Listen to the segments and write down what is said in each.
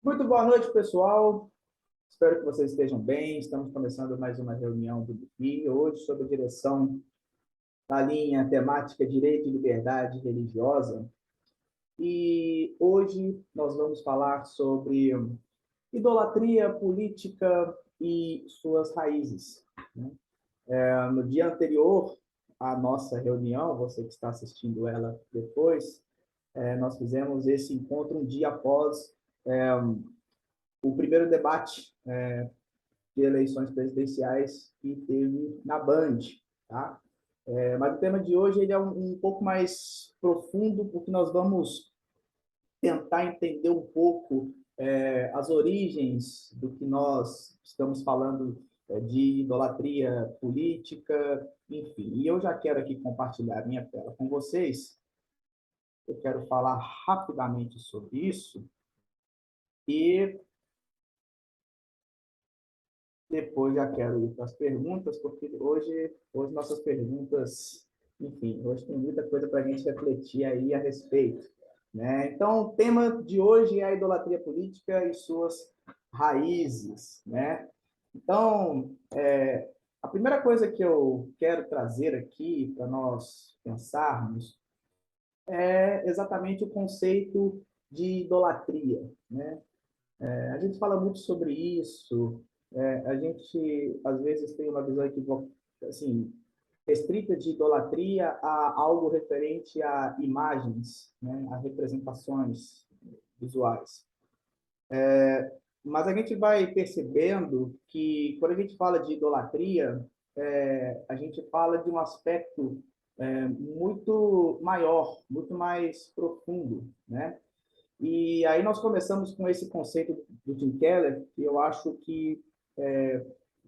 Muito boa noite, pessoal. Espero que vocês estejam bem. Estamos começando mais uma reunião do BIFI, hoje sob a direção da linha temática Direito e Liberdade Religiosa. E hoje nós vamos falar sobre idolatria política e suas raízes. No dia anterior à nossa reunião, você que está assistindo ela depois, nós fizemos esse encontro um dia após o primeiro debate de eleições presidenciais que teve na Band, tá? Mas o tema de hoje ele é um pouco mais profundo, porque nós vamos tentar entender um pouco as origens do que nós estamos falando de idolatria política, enfim. E eu já quero aqui compartilhar minha tela com vocês. Eu quero falar rapidamente sobre isso e depois já quero ir para as perguntas, porque hoje nossas perguntas, enfim, hoje tem muita coisa para a gente refletir aí a respeito, né? Então, o tema de hoje é a idolatria política e suas raízes, né? Então, a primeira coisa que eu quero trazer aqui para nós pensarmos é exatamente o conceito de idolatria, né? A gente fala muito sobre isso. A gente às vezes tem uma visão equivocada, assim, restrita de idolatria a algo referente a imagens, né, a representações visuais. Mas a gente vai percebendo que quando a gente fala de idolatria, a gente fala de um aspecto muito maior, muito mais profundo, né? E aí nós começamos com esse conceito do Tim Keller, que eu acho que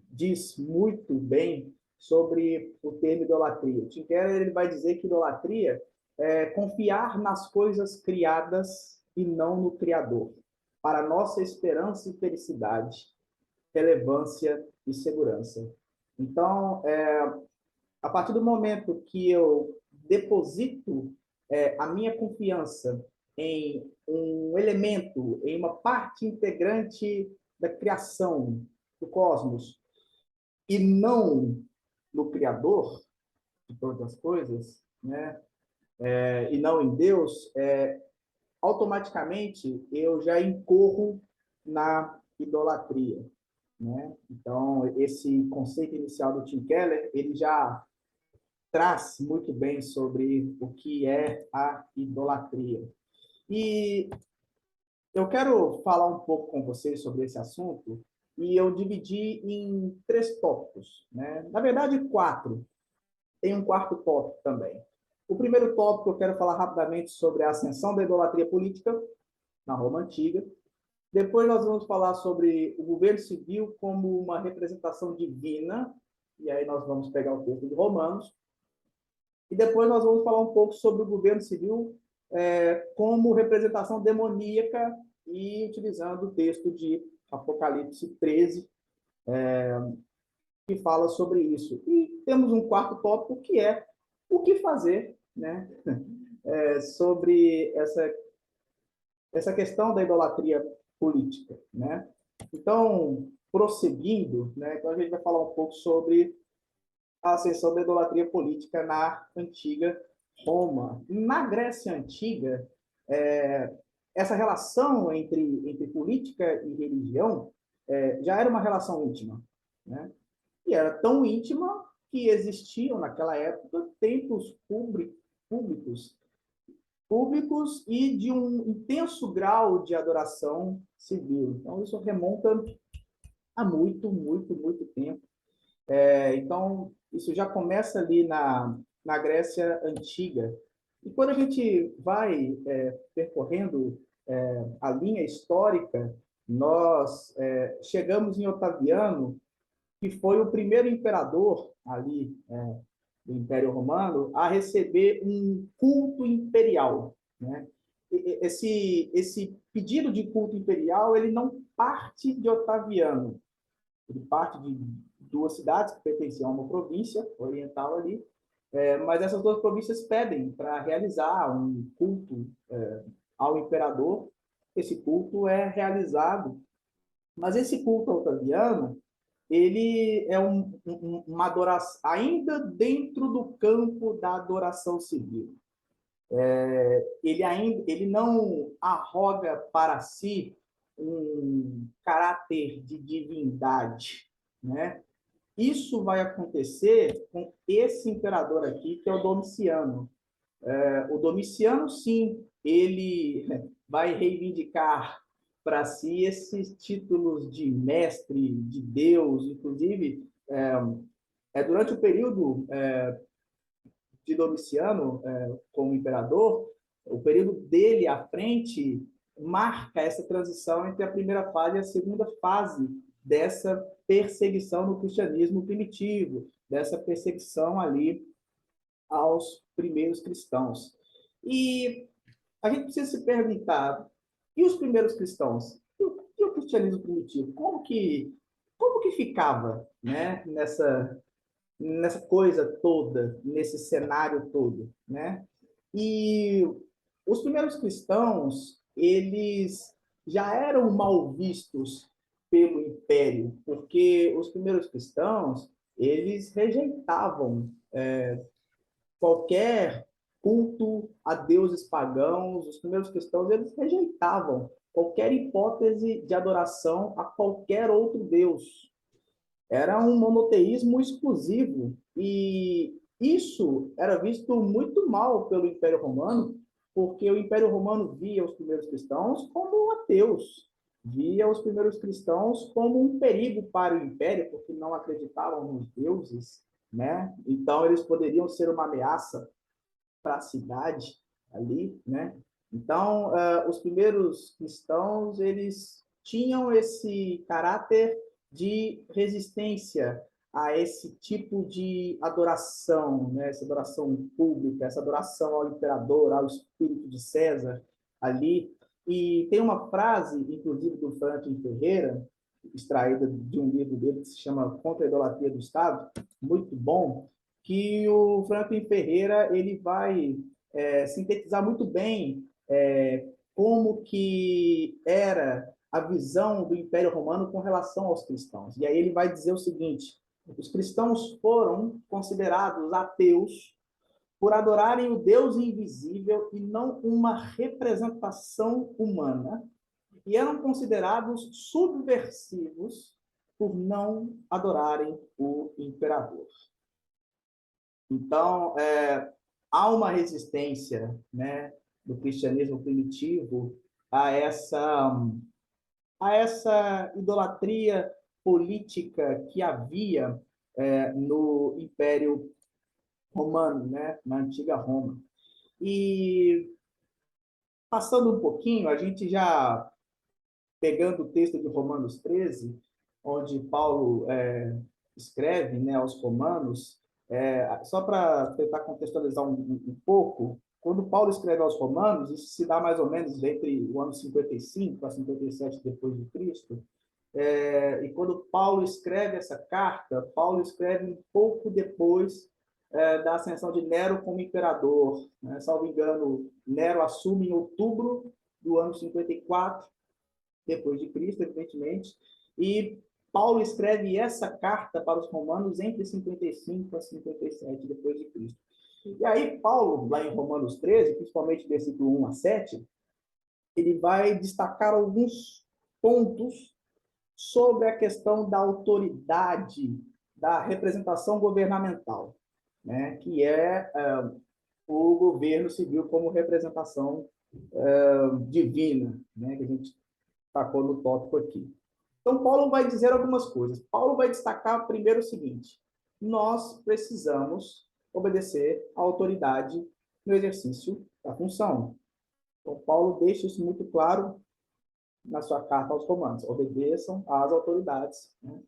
diz muito bem sobre o termo idolatria. O Tim Keller ele vai dizer que idolatria é confiar nas coisas criadas e não no Criador, para nossa esperança e felicidade, relevância e segurança. Então, a partir do momento que eu deposito a minha confiança em um elemento, em uma parte integrante da criação do cosmos, e não no Criador de todas as coisas, né? E não em Deus, automaticamente eu já incorro na idolatria, né? Então, esse conceito inicial do Tim Keller, ele já traz muito bem sobre o que é a idolatria. E eu quero falar um pouco com vocês sobre esse assunto e eu dividi em 3 tópicos, né? Na verdade, 4. Tem um quarto tópico também. O primeiro tópico eu quero falar rapidamente sobre a ascensão da idolatria política na Roma Antiga. Depois nós vamos falar sobre o governo civil como uma representação divina, e aí nós vamos pegar o texto de Romanos. E depois nós vamos falar um pouco sobre o governo civil como representação demoníaca e utilizando o texto de Apocalipse 13, que fala sobre isso. E temos um quarto tópico que é o que fazer, né? Sobre essa questão da idolatria política, né? Então, prosseguindo, né? Então a gente vai falar um pouco sobre a ascensão da idolatria política na antiga Roma. Na Grécia Antiga, essa relação entre política e religião já era uma relação íntima, né? E era tão íntima que existiam naquela época templos públicos e de um intenso grau de adoração civil. Então isso remonta a muito tempo. Então isso já começa ali na Grécia Antiga. E quando a gente vai percorrendo a linha histórica, nós chegamos em Otaviano, que foi o primeiro imperador ali do Império Romano a receber um culto imperial, né? Esse pedido de culto imperial ele não parte de Otaviano, ele parte de 2 cidades que pertenciam a uma província oriental ali, mas essas 2 províncias pedem para realizar um culto ao imperador esse culto é realizado. Mas esse culto otaviano, ele é uma adoração, ainda dentro do campo da adoração civil. Ele não arroga para si um caráter de divindade, né? Isso vai acontecer com esse imperador aqui, que é o Domiciano. O Domiciano, sim, ele vai reivindicar para si esses títulos de mestre, de Deus, inclusive, durante o período de Domiciano como imperador, o período dele à frente marca essa transição entre a primeira fase e a segunda fase dessa perseguição no cristianismo primitivo, dessa perseguição ali aos primeiros cristãos. E a gente precisa se perguntar, e os primeiros cristãos? E o cristianismo primitivo? Como que ficava, né, nessa coisa toda, nesse cenário todo, né? E os primeiros cristãos, eles já eram mal vistos pelo império, porque os primeiros cristãos, eles rejeitavam qualquer culto a deuses pagãos. Os primeiros cristãos, eles rejeitavam qualquer hipótese de adoração a qualquer outro deus. Era um monoteísmo exclusivo, e isso era visto muito mal pelo Império Romano, porque o Império Romano via os primeiros cristãos como ateus, via os primeiros cristãos como um perigo para o Império, porque não acreditavam nos deuses, né? Então, eles poderiam ser uma ameaça para a cidade ali, né? Então, os primeiros cristãos, eles tinham esse caráter de resistência a esse tipo de adoração, né? Essa adoração pública, essa adoração ao imperador, ao espírito de César ali. E tem uma frase, inclusive, do Franklin Ferreira, extraída de um livro dele que se chama Contra a Idolatria do Estado, muito bom, que o Franklin Ferreira ele vai sintetizar muito bem como que era a visão do Império Romano com relação aos cristãos. E aí ele vai dizer o seguinte: os cristãos foram considerados ateus por adorarem o Deus invisível e não uma representação humana, e eram considerados subversivos por não adorarem o imperador. Então, há uma resistência, né, do cristianismo primitivo a essa idolatria política que havia no Império Romano, né, na antiga Roma. E passando um pouquinho, a gente já pegando o texto de Romanos 13, onde Paulo escreve, né, aos Romanos, só para tentar contextualizar um pouco, quando Paulo escreve aos Romanos, isso se dá mais ou menos entre o ano 55 a 57 depois de Cristo, e quando Paulo escreve essa carta, Paulo escreve um pouco depois da ascensão de Nero como imperador, né? Salvo engano, Nero assume em outubro do ano 54 depois de Cristo, evidentemente, e Paulo escreve essa carta para os romanos entre 55 a 57 depois de Cristo. E aí Paulo, lá em Romanos 13, principalmente versículo 1 a 7, ele vai destacar alguns pontos sobre a questão da autoridade da representação governamental, né, que é o governo civil como representação divina, né, que a gente tacou no tópico aqui. Então, Paulo vai dizer algumas coisas. Paulo vai destacar primeiro o seguinte: nós precisamos obedecer à autoridade no exercício da função. Então, Paulo deixa isso muito claro na sua carta aos Romanos: obedeçam às autoridades, né?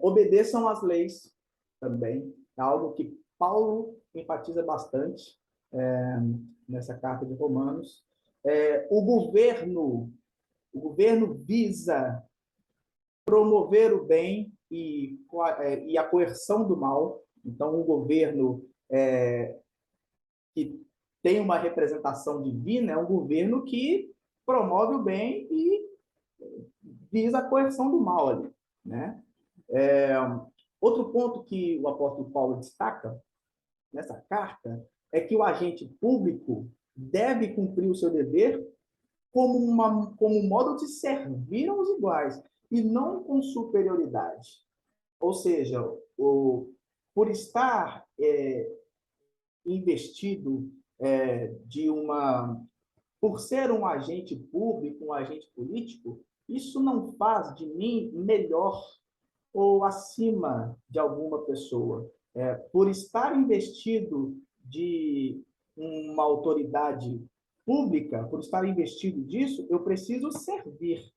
Obedeçam às leis também, é algo que Paulo enfatiza bastante nessa carta de Romanos. O governo visa promover o bem e a coerção do mal. Então, um governo que tem uma representação divina é um governo que promove o bem e visa a coerção do mal ali, né? Outro ponto que o apóstolo Paulo destaca nessa carta é que o agente público deve cumprir o seu dever como um modo de servir aos iguais e não com superioridade. Ou seja, por estar investido por ser um agente público, um agente político, isso não faz de mim melhor ou acima de alguma pessoa. Por estar investido de uma autoridade pública, por estar investido disso, eu preciso servir.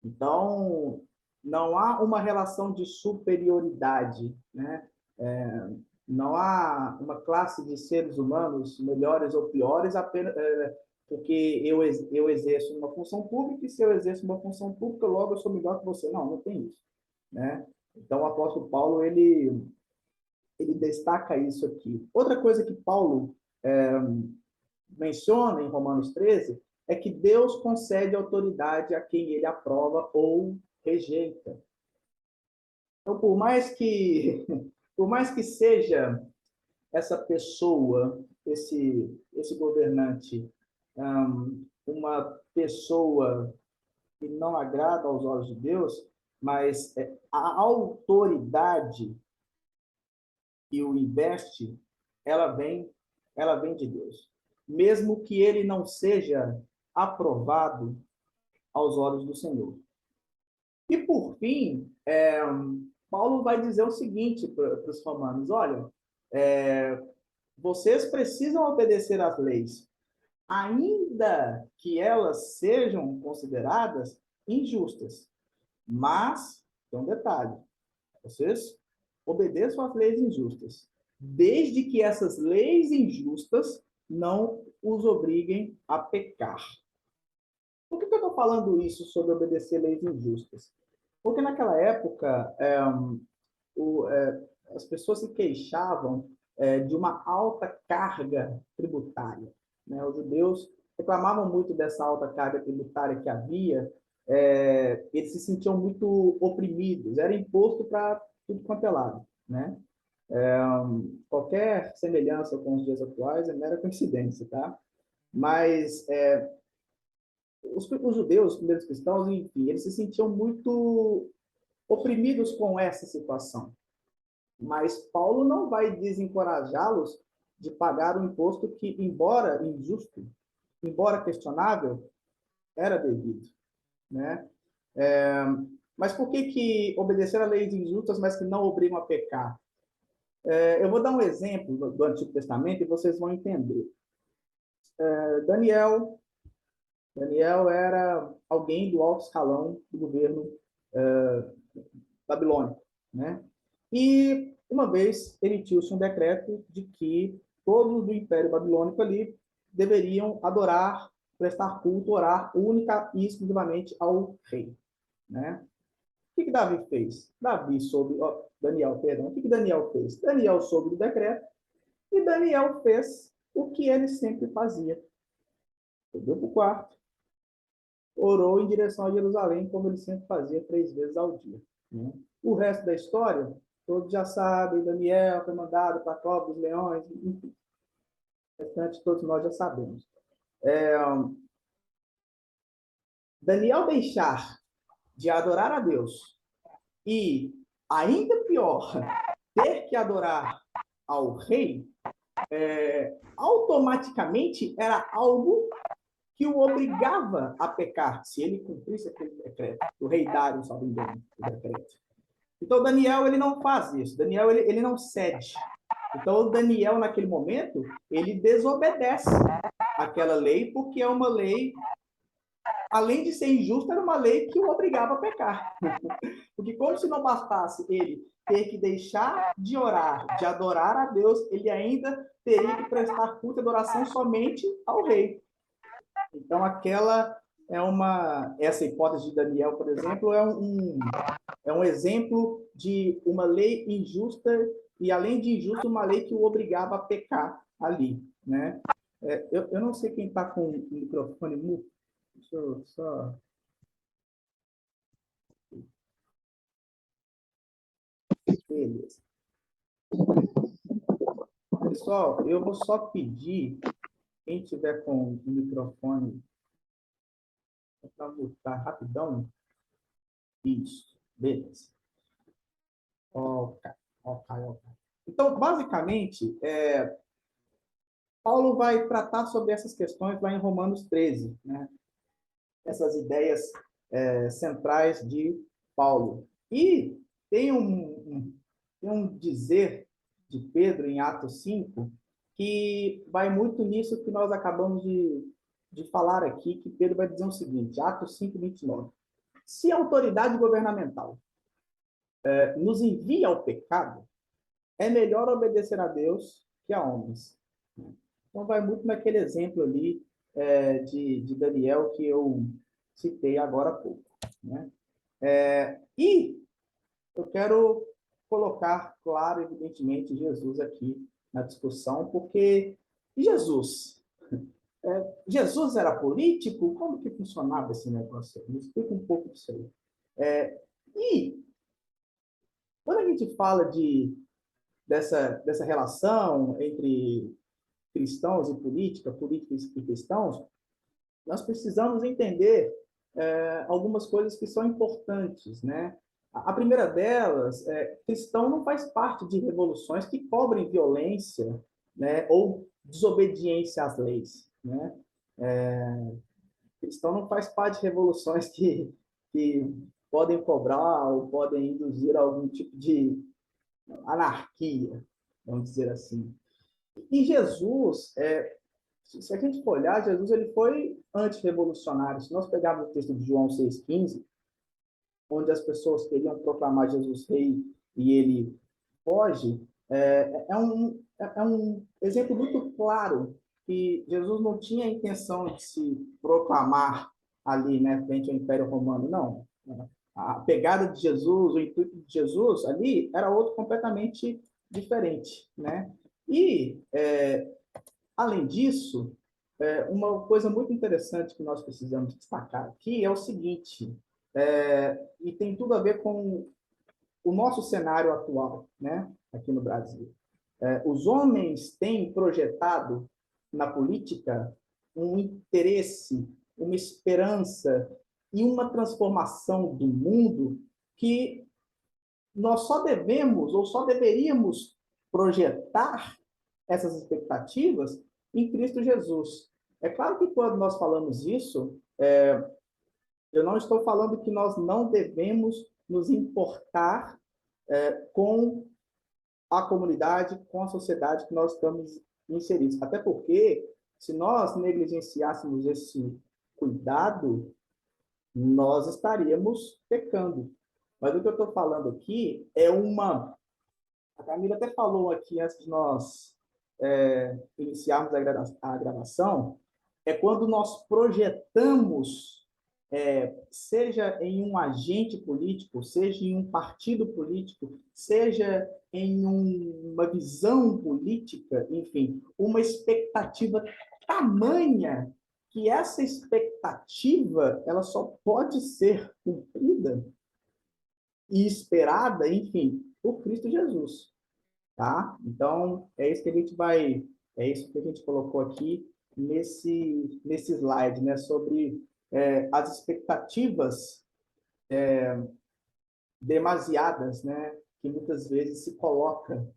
Então, não há uma relação de superioridade, né? Não há uma classe de seres humanos melhores ou piores apenas porque eu exerço uma função pública e se eu exerço uma função pública, logo eu sou melhor que você. Não, não tem isso, né? Então, o apóstolo Paulo, ele destaca isso aqui. Outra coisa que Paulo menciona em Romanos 13 é que Deus concede autoridade a quem ele aprova ou rejeita. Então, por mais que seja essa pessoa, esse governante, uma pessoa que não agrada aos olhos de Deus, mas a autoridade que o investe, ela vem de Deus. Mesmo que ele não seja aprovado aos olhos do Senhor. E, por fim, Paulo vai dizer o seguinte para os romanos: olha, vocês precisam obedecer às leis, ainda que elas sejam consideradas injustas. Mas, tem um detalhe, vocês obedeçam às leis injustas, desde que essas leis injustas não os obriguem a pecar. Por que eu estou falando isso sobre obedecer leis injustas? Porque naquela época, as pessoas se queixavam de uma alta carga tributária, né? Os judeus reclamavam muito dessa alta carga tributária que havia, eles se sentiam muito oprimidos, era imposto para tudo quanto é lado, né? Qualquer semelhança com os dias atuais é mera coincidência, tá? Mas os judeus, os primeiros cristãos, enfim, eles se sentiam muito oprimidos com essa situação. Mas Paulo não vai desencorajá-los de pagar um imposto que, embora injusto, embora questionável, era devido, né? Mas por que obedecer a leis injustas, mas que não obrigam a pecar? Eu vou dar um exemplo do Antigo Testamento e vocês vão entender. Daniel era alguém do alto escalão do governo babilônico, né? E uma vez emitiu-se um decreto de que todos do Império Babilônico ali deveriam adorar, prestar culto, orar única e exclusivamente ao rei, né? O que Davi fez? Daniel fez? Daniel soube do decreto e Daniel fez o que ele sempre fazia. Subiu para o quarto, orou em direção a Jerusalém, como ele sempre fazia 3 vezes ao dia, né? O resto da história, todos já sabem, Daniel foi mandado para a cova dos leões, enfim. O restante todos nós já sabemos. Daniel deixar de adorar a Deus e, ainda pior, ter que adorar ao rei, automaticamente era algo que o obrigava a pecar, se ele cumprisse aquele decreto. O rei Dário, salvo engano, o decreto. Então, Daniel, ele não faz isso. Daniel, ele não cede. Então, Daniel, naquele momento, ele desobedece aquela lei, porque é uma lei, além de ser injusta, era uma lei que o obrigava a pecar. Porque como se não bastasse ele ter que deixar de orar, de adorar a Deus, ele ainda teria que prestar culto e adoração somente ao rei. Então, essa hipótese de Daniel, por exemplo, é um exemplo de uma lei injusta e, além de injusta, uma lei que o obrigava a pecar ali, né? Eu não sei quem está com o microfone mudo. Deixa eu só... Beleza. Pessoal, eu vou só pedir, quem tiver com o microfone, para mutar rapidão. Isso, beleza. Ok, ok, ok. Então, basicamente, Paulo vai tratar sobre essas questões lá em Romanos 13, né? Essas ideias centrais de Paulo. E tem tem um dizer de Pedro em Atos 5 que vai muito nisso que nós acabamos de falar aqui, que Pedro vai dizer o seguinte, Atos 5, 29. Se a autoridade governamental nos envia ao pecado, é melhor obedecer a Deus que a homens. Então, vai muito naquele exemplo ali de Daniel que eu citei agora há pouco. Né? E eu quero colocar, claro, evidentemente, Jesus aqui na discussão, porque Jesus era político? Como que funcionava esse negócio? Me explica um pouco disso aí. E quando a gente fala dessa relação entre cristãos e política, políticos e cristãos, nós precisamos entender algumas coisas que são importantes, né? A primeira delas, cristão não faz parte de revoluções que cobrem violência, né, ou desobediência às leis, né? Cristão não faz parte de revoluções que podem cobrar ou podem induzir algum tipo de anarquia, vamos dizer assim. E Jesus, se a gente for olhar, Jesus ele foi antirrevolucionário. Se nós pegarmos o texto de João 6,15, onde as pessoas queriam proclamar Jesus rei e ele foge, é um exemplo muito claro que Jesus não tinha a intenção de se proclamar ali, né, frente ao Império Romano. Não. A pegada de Jesus, o intuito de Jesus ali era outro completamente diferente, né? E, além disso, uma coisa muito interessante que nós precisamos destacar aqui é o seguinte, e tem tudo a ver com o nosso cenário atual, né, aqui no Brasil. Os homens têm projetado na política um interesse, uma esperança e uma transformação do mundo que nós só devemos ou só deveríamos projetar essas expectativas em Cristo Jesus. É claro que quando nós falamos isso, eu não estou falando que nós não devemos nos importar com a comunidade, com a sociedade que nós estamos inseridos. Até porque, se nós negligenciássemos esse cuidado, nós estaríamos pecando. Mas o que eu estou falando aqui é uma... A Camila até falou aqui antes de nós iniciarmos a gravação, é quando nós projetamos, seja em um agente político, seja em um partido político, seja em uma visão política, enfim, uma expectativa tamanha que essa expectativa ela só pode ser cumprida e esperada, enfim, por Cristo Jesus, tá? Então, é isso que a gente colocou aqui nesse slide, né, sobre as expectativas demasiadas, né, que muitas vezes se coloca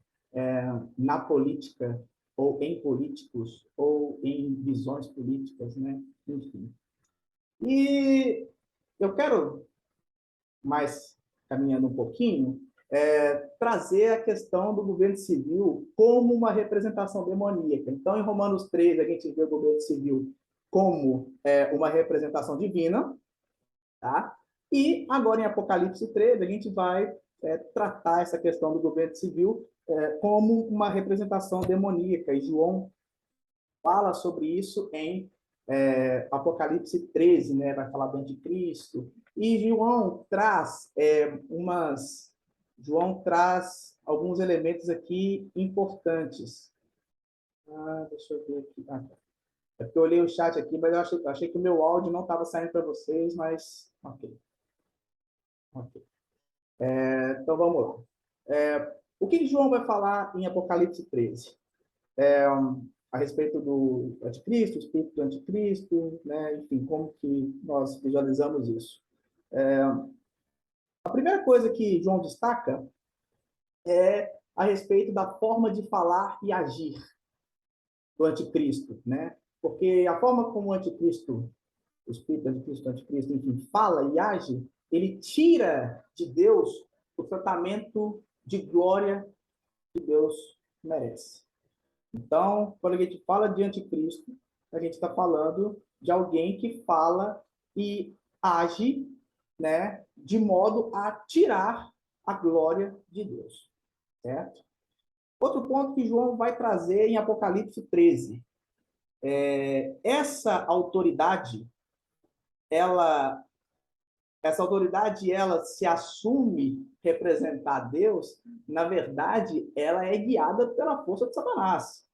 na política ou em políticos ou em visões políticas, né, enfim. E eu quero mais caminhando um pouquinho, trazer a questão do governo civil como uma representação demoníaca. Então, em Romanos 3, a gente vê o governo civil como uma representação divina, tá? E agora em Apocalipse 3, a gente vai tratar essa questão do governo civil como uma representação demoníaca. E João fala sobre isso em Apocalipse 13, né? Vai falar do anticristo. E João traz alguns elementos aqui importantes. Deixa eu ver aqui. Tá. É porque eu olhei o chat aqui, mas eu achei que o meu áudio não estava saindo para vocês, mas ok. Ok. Então vamos lá. O que João vai falar em Apocalipse 13? A respeito do anticristo, o espírito do anticristo, né? Enfim, como que nós visualizamos isso. A primeira coisa que João destaca é a respeito da forma de falar e agir do anticristo, né? Porque a forma como o anticristo, o espírito do anticristo, enfim, fala e age, ele tira de Deus o tratamento de glória que Deus merece. Então, quando a gente fala de anticristo, a gente está falando de alguém que fala e age, né, de modo a tirar a glória de Deus, certo? Outro ponto que João vai trazer em Apocalipse 13. Essa autoridade, ela, essa autoridade, ela se assume representar Deus, na verdade, ela é guiada pela força de Satanás.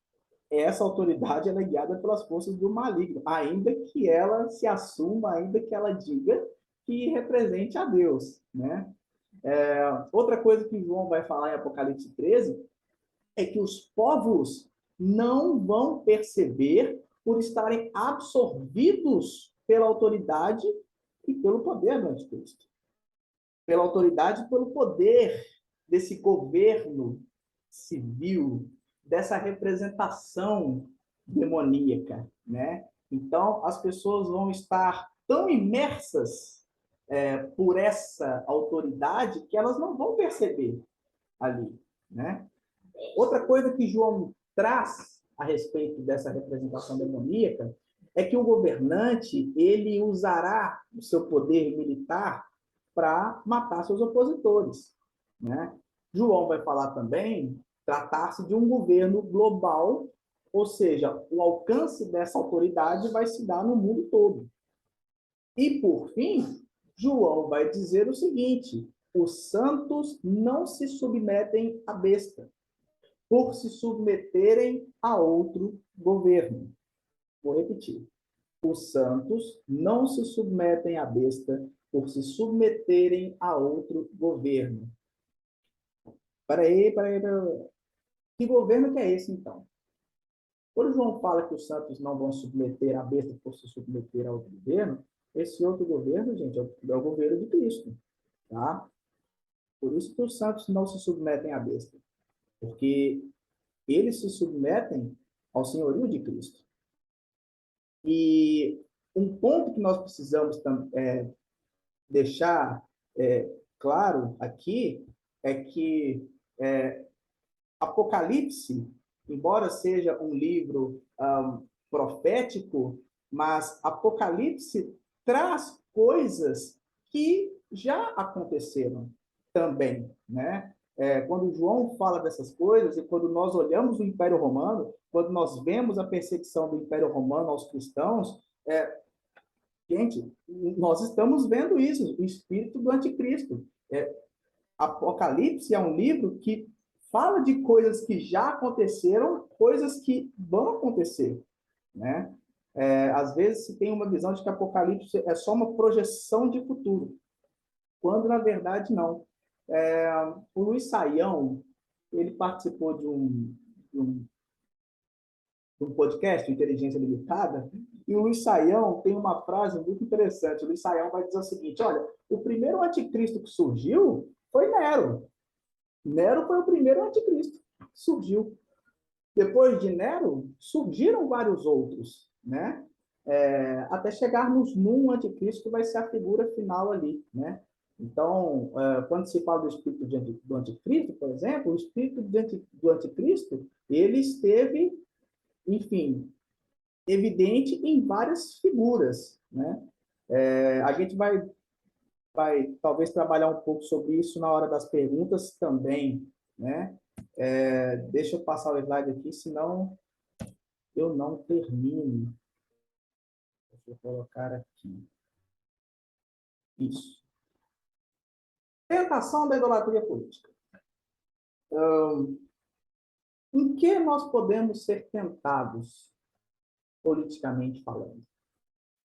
Essa autoridade ela é guiada pelas forças do maligno, ainda que ela se assuma, ainda que ela diga que represente a Deus, né? Outra coisa que João vai falar em Apocalipse 13 é que os povos não vão perceber por estarem absorvidos pela autoridade e pelo poder do anticristo. Pela autoridade e pelo poder desse governo civil, dessa representação demoníaca, né? Então, as pessoas vão estar tão imersas por essa autoridade que elas não vão perceber ali, né? Outra coisa que João traz a respeito dessa representação demoníaca é que o governante ele usará o seu poder militar para matar seus opositores, né? João vai falar também tratar-se de um governo global, ou seja, o alcance dessa autoridade vai se dar no mundo todo. E por fim, João vai dizer o seguinte: os santos não se submetem à besta, por se submeterem a outro governo. Vou repetir. Os santos não se submetem à besta por se submeterem a outro governo. Peraí. Que governo que é esse, então? Quando João fala que os santos não vão submeter à besta por se submeter a outro governo, esse outro governo, gente, é o governo de Cristo. Tá? Por isso que os santos não se submetem à besta. Porque eles se submetem ao senhorio de Cristo. E um ponto que nós precisamos deixar claro aqui é que Apocalipse, embora seja um livro profético, mas Apocalipse traz coisas que já aconteceram também, né? Quando João fala dessas coisas, e quando nós olhamos o Império Romano, quando nós vemos a perseguição do Império Romano aos cristãos, gente, nós estamos vendo isso, o espírito do anticristo. Apocalipse é um livro que fala de coisas que já aconteceram, coisas que vão acontecer, né? Às vezes se tem uma visão de que Apocalipse é só uma projeção de futuro, quando na verdade não. O Luiz Saião, ele participou de um, de um podcast, Inteligência Limitada, e o Luiz Saião tem uma frase muito interessante. O Luiz Saião vai dizer o seguinte: olha, o primeiro anticristo que surgiu foi Nero. Nero foi o primeiro anticristo que surgiu. Depois de Nero, surgiram vários outros, né? Até chegarmos num anticristo que vai ser a figura final ali, né? Então, quando se fala do espírito do anticristo, por exemplo, o espírito do anticristo, ele esteve, enfim, evidente em várias figuras, né? A gente vai talvez trabalhar um pouco sobre isso na hora das perguntas também, né? Deixa eu passar o slide aqui, senão eu não termino. Deixa eu colocar aqui. Isso. Tentação da idolatria política. Em que nós podemos ser tentados politicamente falando.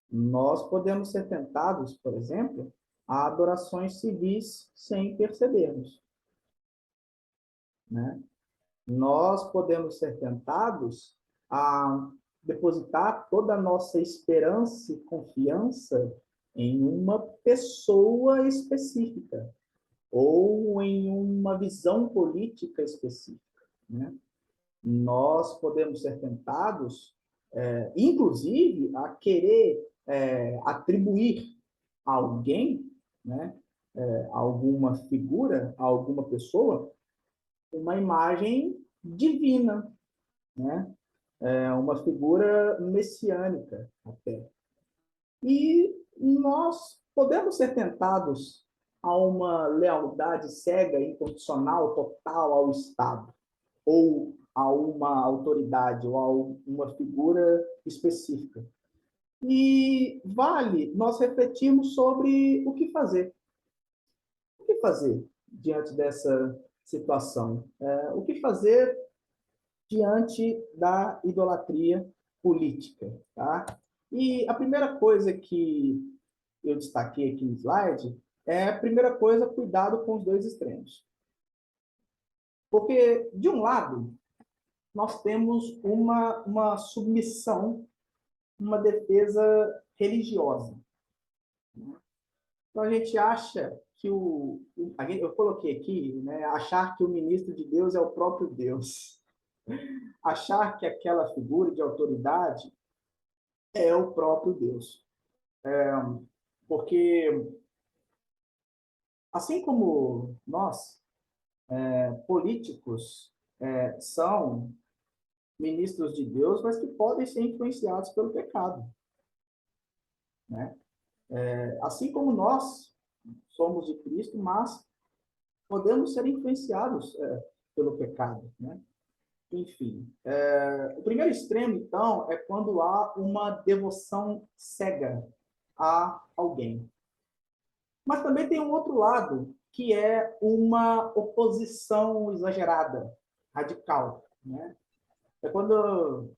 Nós podemos ser tentados, por exemplo, a adorações civis sem percebermos, né? Nós podemos ser tentados a depositar toda a nossa esperança e confiança em uma pessoa específica ou em uma visão política específica, né? Nós podemos ser tentados, inclusive, a querer atribuir a alguém, né, a alguma figura, a alguma pessoa, uma imagem divina, né? Uma figura messiânica até. E nós podemos ser tentados a uma lealdade cega, incondicional, total ao Estado, ou a uma autoridade, ou a uma figura específica. E vale nós refletirmos sobre o que fazer. O que fazer diante dessa situação? O que fazer diante da idolatria política, tá? E a primeira coisa que eu destaquei aqui no slide a primeira coisa, cuidado com os dois extremos. Porque, de um lado, nós temos uma submissão, uma defesa religiosa. Então, a gente acha que eu coloquei aqui, né, achar que o ministro de Deus é o próprio Deus. Achar que aquela figura de autoridade é o próprio Deus. Porque, assim como nós, políticos, são ministros de Deus, mas que podem ser influenciados pelo pecado, né? Assim como nós somos de Cristo, mas podemos ser influenciados pelo pecado, né? Enfim, o primeiro extremo, então, é quando há uma devoção cega a alguém. Mas também tem um outro lado, que é uma oposição exagerada, radical, né? É quando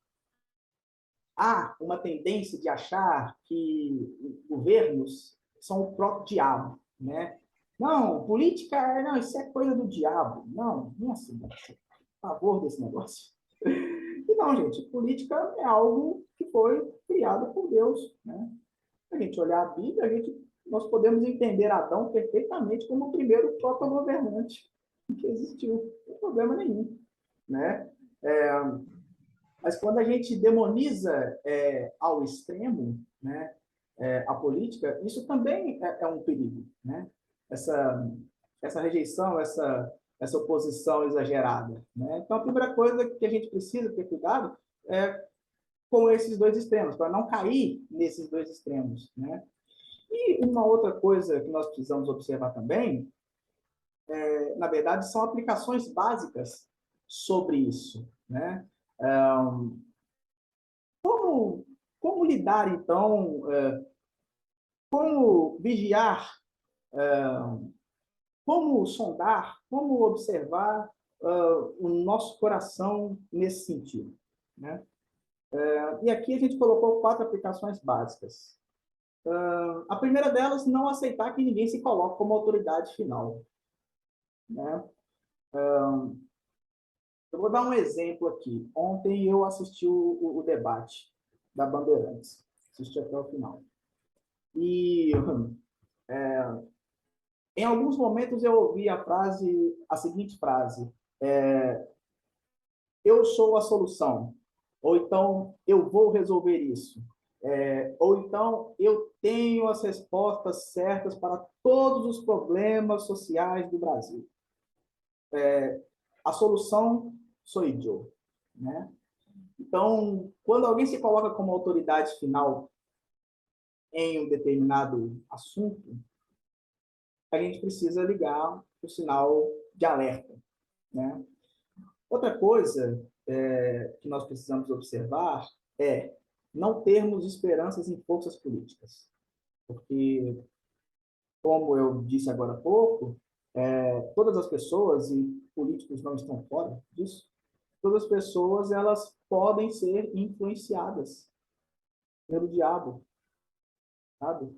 há uma tendência de achar que governos são o próprio diabo, né? Não, política, não, isso é coisa do diabo. Não, nossa, a favor desse negócio. E não, gente, política é algo que foi criado por Deus, né? A gente olhar a Bíblia, nós podemos entender Adão perfeitamente como o primeiro proto-governante que existiu, não tem problema nenhum, né? Mas quando a gente demoniza ao extremo, né, a política, isso também é um perigo, né? Essa rejeição, essa oposição exagerada, né? Então, a primeira coisa que a gente precisa ter cuidado é com esses dois extremos, para não cair nesses dois extremos, né? E uma outra coisa que nós precisamos observar também, na verdade, são aplicações básicas sobre isso, né? Como lidar, então, como vigiar, como sondar, como observar o nosso coração nesse sentido, né? E aqui a gente colocou 4 aplicações básicas. A primeira delas, não aceitar que ninguém se coloque como autoridade final, né? Eu vou dar um exemplo aqui. Ontem eu assisti o debate da Bandeirantes, assisti até o final. E em alguns momentos eu ouvi a seguinte frase: eu sou a solução, ou então eu vou resolver isso, ou então eu tenho as respostas certas para todos os problemas sociais do Brasil. A solução sou eu, né? Então, quando alguém se coloca como autoridade final em um determinado assunto, a gente precisa ligar o sinal de alerta, né? Outra coisa que nós precisamos observar é não termos esperanças em forças políticas, porque, como eu disse agora há pouco, todas as pessoas, e políticos não estão fora disso, todas as pessoas elas podem ser influenciadas pelo diabo, sabe?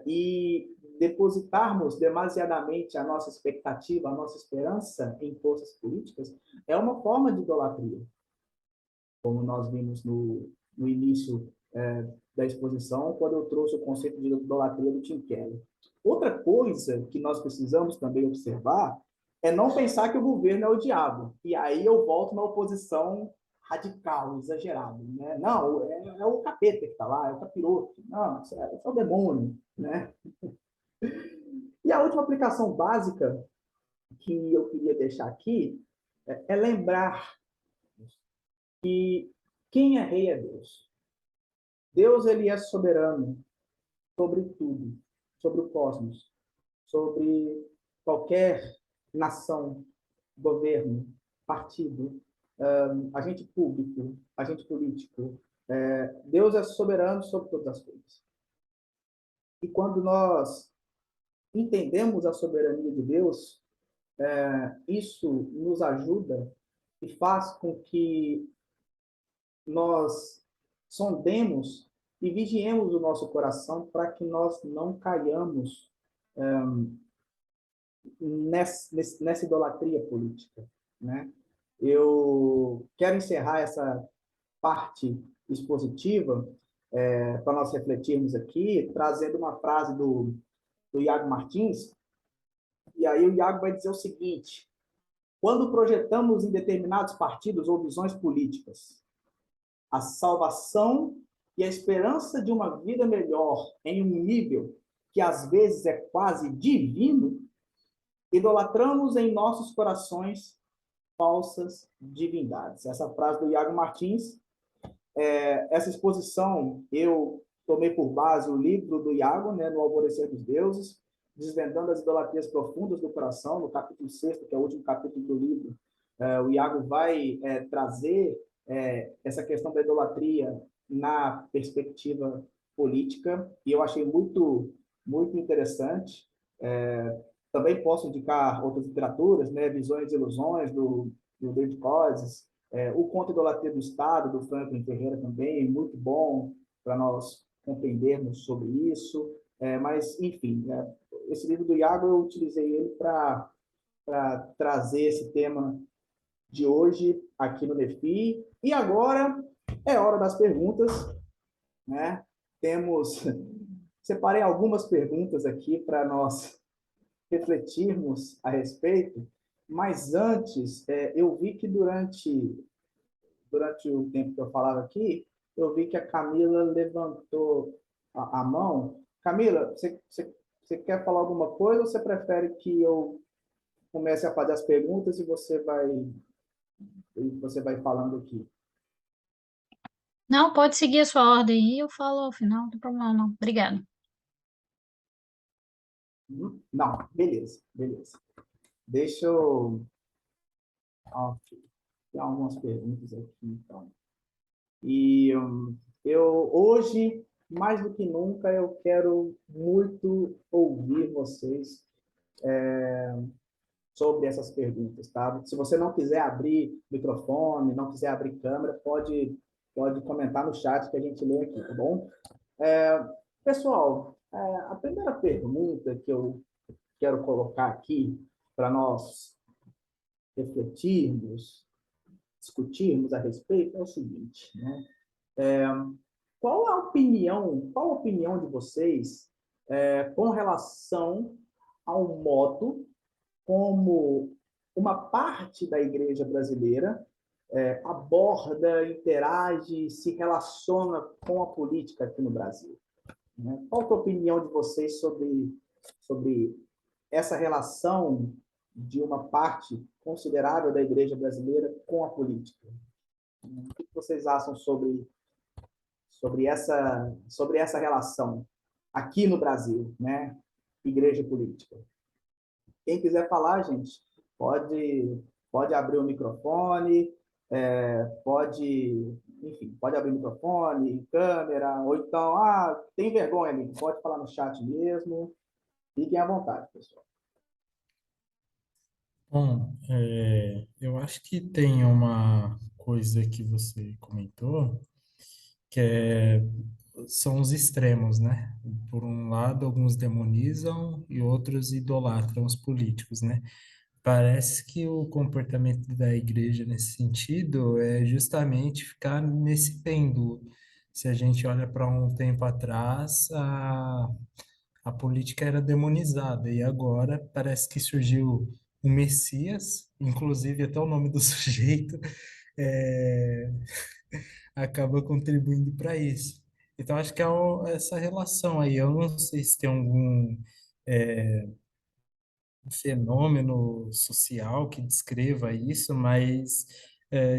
E depositarmos demasiadamente a nossa expectativa, a nossa esperança em forças políticas é uma forma de idolatria, como nós vimos no início da exposição, quando eu trouxe o conceito de idolatria do Tim Keller. Outra coisa que nós precisamos também observar é não pensar que o governo é o diabo. E aí eu volto na oposição radical, exagerada. Né? Não, é o capeta que está lá, é o capiroto. Não, isso é o demônio. Né? E a última aplicação básica que eu queria deixar aqui é lembrar que quem é rei é Deus. Deus, ele é soberano sobre tudo, sobre o cosmos, sobre qualquer nação, governo, partido, agente público, agente político. Deus é soberano sobre todas as coisas. E quando nós entendemos a soberania de Deus, isso nos ajuda e faz com que nós sondemos e vigiemos o nosso coração para que nós não caiamos nessa idolatria política, né? Eu quero encerrar essa parte expositiva para nós refletirmos aqui, trazendo uma frase do Iago Martins, e aí o Iago vai dizer o seguinte: quando projetamos em determinados partidos ou visões políticas a salvação e a esperança de uma vida melhor em um nível que às vezes é quase divino, idolatramos em nossos corações falsas divindades. Essa frase do Iago Martins, essa exposição eu tomei por base o livro do Iago, né, no Alvorecer dos Deuses, desvendando as idolatrias profundas do coração, no capítulo 6º, que é o último capítulo do livro. O Iago vai trazer essa questão da idolatria na perspectiva política, e eu achei muito, muito interessante. Também posso indicar outras literaturas, né? Visões e Ilusões, do David Coises, o Conto Idolatria do Estado, do Franklin Ferreira também, muito bom para nós compreendermos sobre isso. Mas, enfim, esse livro do Iago eu utilizei ele para trazer esse tema de hoje aqui no Nefi. E agora é hora das perguntas, né? Temos, separei algumas perguntas aqui para nós refletirmos a respeito, mas antes, eu vi que durante o tempo que eu falava aqui, eu vi que a Camila levantou a mão. Camila, você quer falar alguma coisa ou você prefere que eu comece a fazer as perguntas e você vai falando aqui? Não, pode seguir a sua ordem aí, eu falo ao final, não tem problema não. Obrigada. Não, beleza, beleza. Deixa eu... Ok, tem algumas perguntas aqui, então. E eu hoje, mais do que nunca, eu quero muito ouvir vocês sobre essas perguntas, tá? Se você não quiser abrir microfone, não quiser abrir câmera, pode comentar no chat que a gente lê aqui, tá bom? Pessoal, a primeira pergunta que eu quero colocar aqui para nós refletirmos, discutirmos a respeito é o seguinte, né? Qual a opinião de vocês com relação ao modo como uma parte da igreja brasileira aborda, interage, se relaciona com a política aqui no Brasil? Né? Qual é a opinião de vocês sobre essa relação de uma parte considerável da igreja brasileira com a política? O que vocês acham sobre essa relação aqui no Brasil, né? Igreja e política? Quem quiser falar, gente, pode abrir o microfone, pode abrir o microfone, câmera, ou então, tem vergonha ali, pode falar no chat mesmo. Fiquem à vontade, pessoal. Bom, eu acho que tem uma coisa que você comentou, são os extremos, né? Por um lado, alguns demonizam e outros idolatram os políticos, né? Parece que o comportamento da igreja nesse sentido é justamente ficar nesse pêndulo. Se a gente olha para um tempo atrás, a política era demonizada e agora parece que surgiu o Messias, inclusive até o nome do sujeito é, acaba contribuindo para isso. Então, acho que é essa relação aí. Eu não sei se tem algum fenômeno social que descreva isso, mas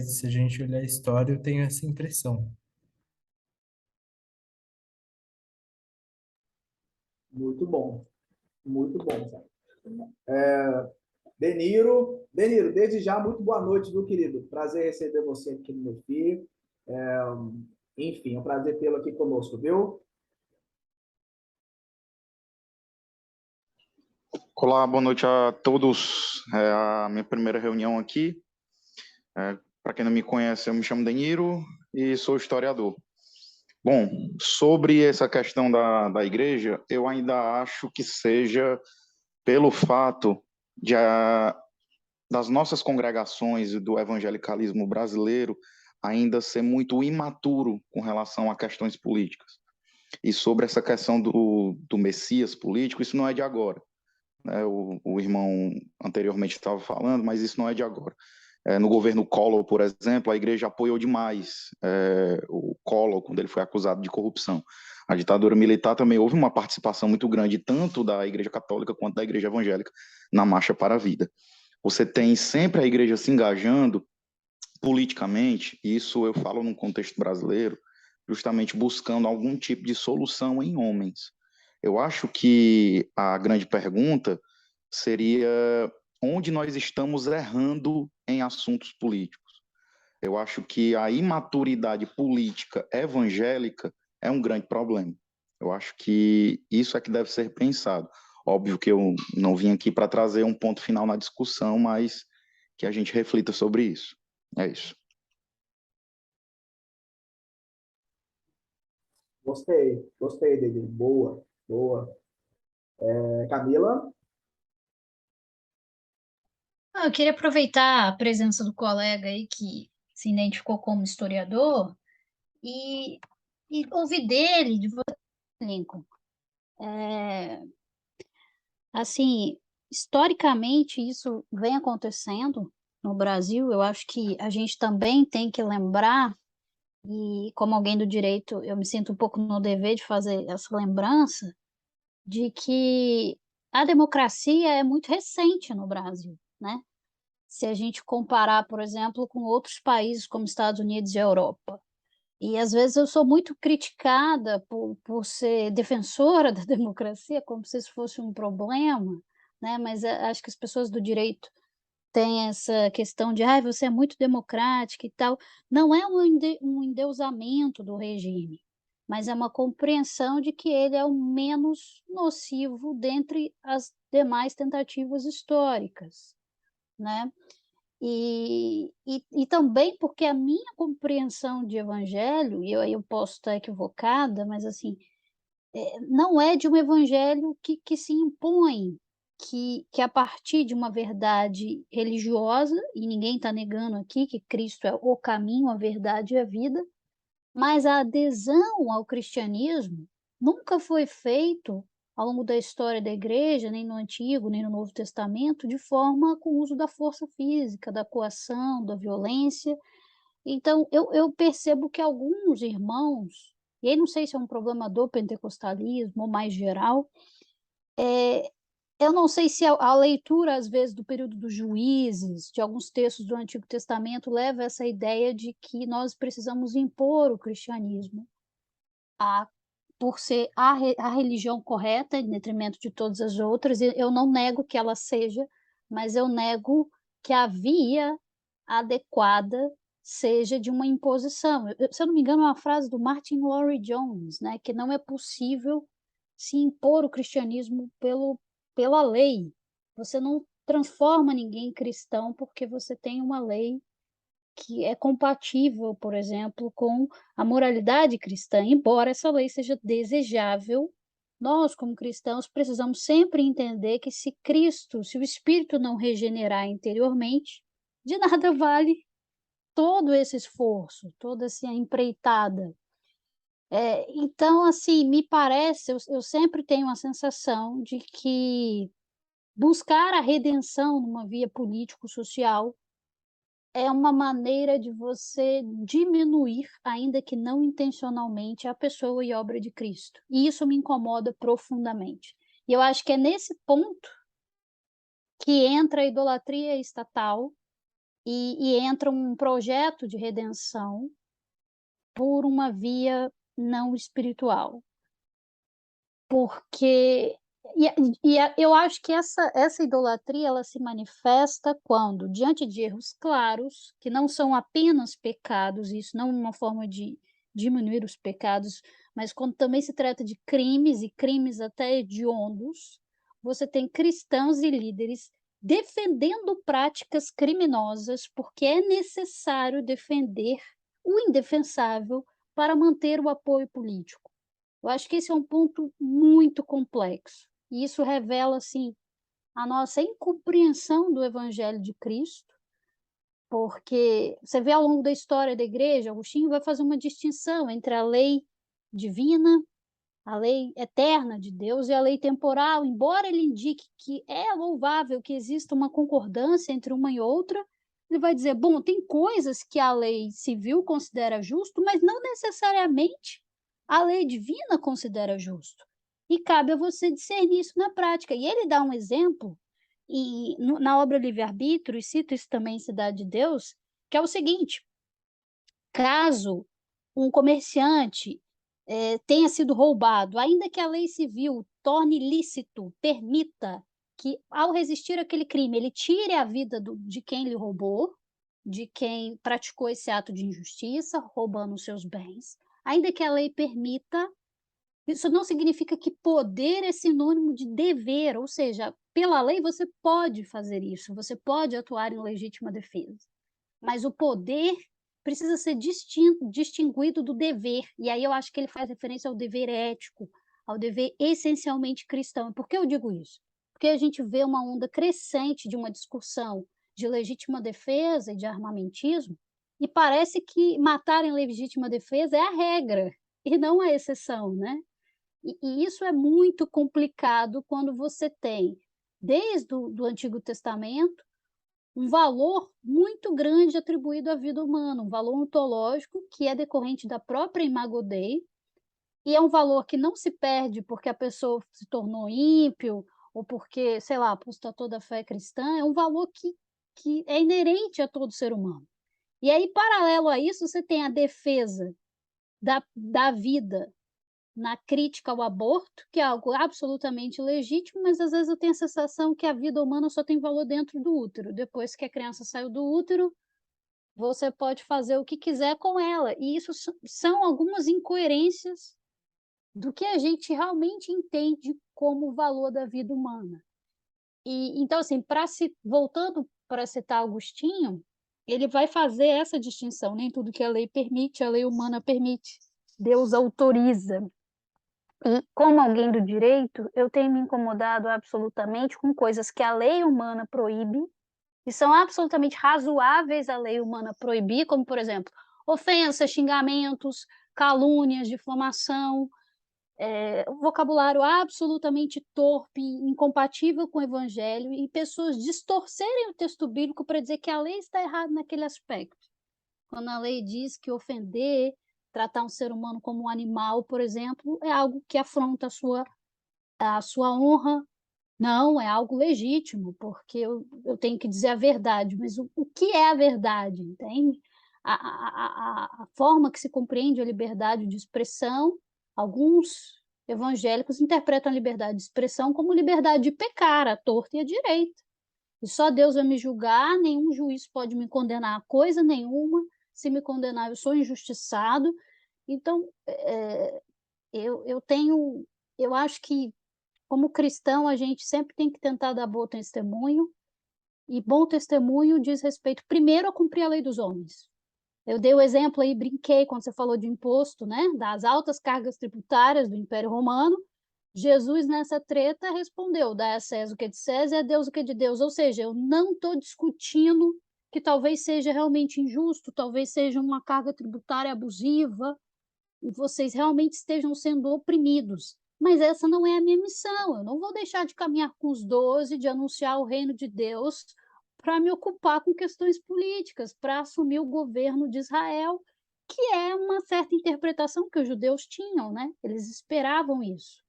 se a gente olhar a história, eu tenho essa impressão. Muito bom, sabe? Deniro, desde já, muito boa noite, viu, querido? Prazer receber você aqui no meu filho. Enfim, é um prazer tê-lo aqui conosco, viu? Olá, boa noite a todos. É a minha primeira reunião aqui. Para quem não me conhece, eu me chamo Deniro e sou historiador. Bom, sobre essa questão da igreja, eu ainda acho que seja pelo fato das nossas congregações e do evangelicalismo brasileiro ainda ser muito imaturo com relação a questões políticas. E sobre essa questão do Messias político, isso não é de agora, né? O irmão anteriormente estava falando, mas isso não é de agora. No governo Collor, por exemplo, a igreja apoiou demais o Collor quando ele foi acusado de corrupção. A ditadura militar também houve uma participação muito grande, tanto da igreja católica quanto da igreja evangélica, na marcha para a vida. Você tem sempre a igreja se engajando politicamente, isso eu falo num contexto brasileiro, justamente buscando algum tipo de solução em homens. Eu acho que a grande pergunta seria onde nós estamos errando em assuntos políticos. Eu acho que a imaturidade política evangélica é um grande problema. Eu acho que isso é que deve ser pensado. Óbvio que eu não vim aqui para trazer um ponto final na discussão, mas que a gente reflita sobre isso. É isso. Gostei dele. Boa, boa. Camila? Eu queria aproveitar a presença do colega aí que se identificou como historiador e, e ouvir dele, de você, Lincoln. É, assim, historicamente, isso vem acontecendo no Brasil. Eu acho que a gente também tem que lembrar, e como alguém do direito, eu me sinto um pouco no dever de fazer essa lembrança, de que a democracia é muito recente no Brasil, né? Se a gente comparar, por exemplo, com outros países como Estados Unidos e Europa. E às vezes eu sou muito criticada por ser defensora da democracia, como se isso fosse um problema, né? Mas acho que as pessoas do direito têm essa questão de, ah, você é muito democrática e tal. Não é um endeusamento do regime, mas é uma compreensão de que ele é o menos nocivo dentre as demais tentativas históricas, né? E também porque a minha compreensão de evangelho, e eu posso estar equivocada, mas assim, não é de um evangelho que se impõe, que a partir de uma verdade religiosa, e ninguém está negando aqui que Cristo é o caminho, a verdade e a vida, mas a adesão ao cristianismo nunca foi feito ao longo da história da igreja, nem no Antigo, nem no Novo Testamento, de forma com o uso da força física, da coação, da violência. Então, eu percebo que alguns irmãos, e aí não sei se é um problema do pentecostalismo ou mais geral, eu não sei se a leitura, às vezes, do período dos juízes, de alguns textos do Antigo Testamento, leva a essa ideia de que nós precisamos impor o cristianismo por ser a religião correta, em detrimento de todas as outras. Eu não nego que ela seja, mas eu nego que a via adequada seja de uma imposição. Se eu não me engano, é uma frase do Martin Lloyd-Jones, né, que não é possível se impor o cristianismo pela lei. Você não transforma ninguém em cristão porque você tem uma lei que é compatível, por exemplo, com a moralidade cristã, embora essa lei seja desejável. Nós, como cristãos, precisamos sempre entender que se o Espírito não regenerar interiormente, de nada vale todo esse esforço, toda essa empreitada. Então, assim, me parece, eu sempre tenho a sensação de que buscar a redenção numa via político-social é uma maneira de você diminuir, ainda que não intencionalmente, a pessoa e obra de Cristo. E isso me incomoda profundamente. E eu acho que é nesse ponto que entra a idolatria estatal e entra um projeto de redenção por uma via não espiritual. Porque eu acho que essa idolatria ela se manifesta quando, diante de erros claros, que não são apenas pecados, isso não é uma forma de diminuir os pecados, mas quando também se trata de crimes, e crimes até hediondos, você tem cristãos e líderes defendendo práticas criminosas, porque é necessário defender o indefensável para manter o apoio político. Eu acho que esse é um ponto muito complexo, e isso revela, assim, a nossa incompreensão do evangelho de Cristo, porque você vê ao longo da história da igreja, Agostinho vai fazer uma distinção entre a lei divina, a lei eterna de Deus e a lei temporal, embora ele indique que é louvável que exista uma concordância entre uma e outra, ele vai dizer, bom, tem coisas que a lei civil considera justo, mas não necessariamente a lei divina considera justo. E cabe a você discernir isso na prática. E ele dá um exemplo, na obra Livre-Arbítrio, e cita isso também em Cidade de Deus, que é o seguinte: caso um comerciante tenha sido roubado, ainda que a lei civil torne lícito, permita que, ao resistir àquele crime, ele tire a vida de quem lhe roubou, de quem praticou esse ato de injustiça, roubando os seus bens, ainda que a lei permita, isso não significa que poder é sinônimo de dever, ou seja, pela lei você pode fazer isso, você pode atuar em legítima defesa, mas o poder precisa ser distinguido do dever, e aí eu acho que ele faz referência ao dever ético, ao dever essencialmente cristão. Por que eu digo isso? Porque a gente vê uma onda crescente de uma discussão de legítima defesa e de armamentismo, e parece que matar em legítima defesa é a regra, e não a exceção, né? E isso é muito complicado quando você tem, desde o Antigo Testamento, um valor muito grande atribuído à vida humana, um valor ontológico que é decorrente da própria imago Dei, e é um valor que não se perde porque a pessoa se tornou ímpio, ou porque, sei lá, apostatou da fé cristã, é um valor que é inerente a todo ser humano. E aí, paralelo a isso, você tem a defesa da vida na crítica ao aborto, que é algo absolutamente legítimo, mas às vezes eu tenho a sensação que a vida humana só tem valor dentro do útero. Depois que a criança saiu do útero, você pode fazer o que quiser com ela. E isso são algumas incoerências do que a gente realmente entende como o valor da vida humana. E então, assim, voltando para citar Agostinho, ele vai fazer essa distinção. Nem tudo que a lei permite, a lei humana permite. Deus autoriza. E, como alguém do direito, eu tenho me incomodado absolutamente com coisas que a lei humana proíbe, e são absolutamente razoáveis a lei humana proibir, como, por exemplo, ofensas, xingamentos, calúnias, difamação, um vocabulário absolutamente torpe, incompatível com o evangelho, e pessoas distorcerem o texto bíblico para dizer que a lei está errada naquele aspecto. Quando a lei diz que ofender, tratar um ser humano como um animal, por exemplo, é algo que afronta a sua honra. Não, é algo legítimo, porque eu tenho que dizer a verdade, mas o que é a verdade, entende? A forma que se compreende a liberdade de expressão, alguns evangélicos interpretam a liberdade de expressão como liberdade de pecar, à torta e à direita. E só Deus vai me julgar, nenhum juiz pode me condenar a coisa nenhuma, se me condenar eu sou injustiçado. Então, eu acho que, como cristão, a gente sempre tem que tentar dar bom testemunho, E bom testemunho diz respeito, primeiro, a cumprir a lei dos homens. Eu dei o exemplo aí, brinquei quando você falou de imposto, né? Das altas cargas tributárias do Império Romano. Jesus, nessa treta, respondeu: dá a César o que é de César e a Deus o que é de Deus. Ou seja, eu não estou discutindo que talvez seja realmente injusto, talvez seja uma carga tributária abusiva, e vocês realmente estejam sendo oprimidos. Mas essa não é a minha missão. Eu não vou deixar de caminhar com os 12, de anunciar o reino de Deus, para me ocupar com questões políticas, para assumir o governo de Israel, que é uma certa interpretação que os judeus tinham, né? Eles esperavam isso.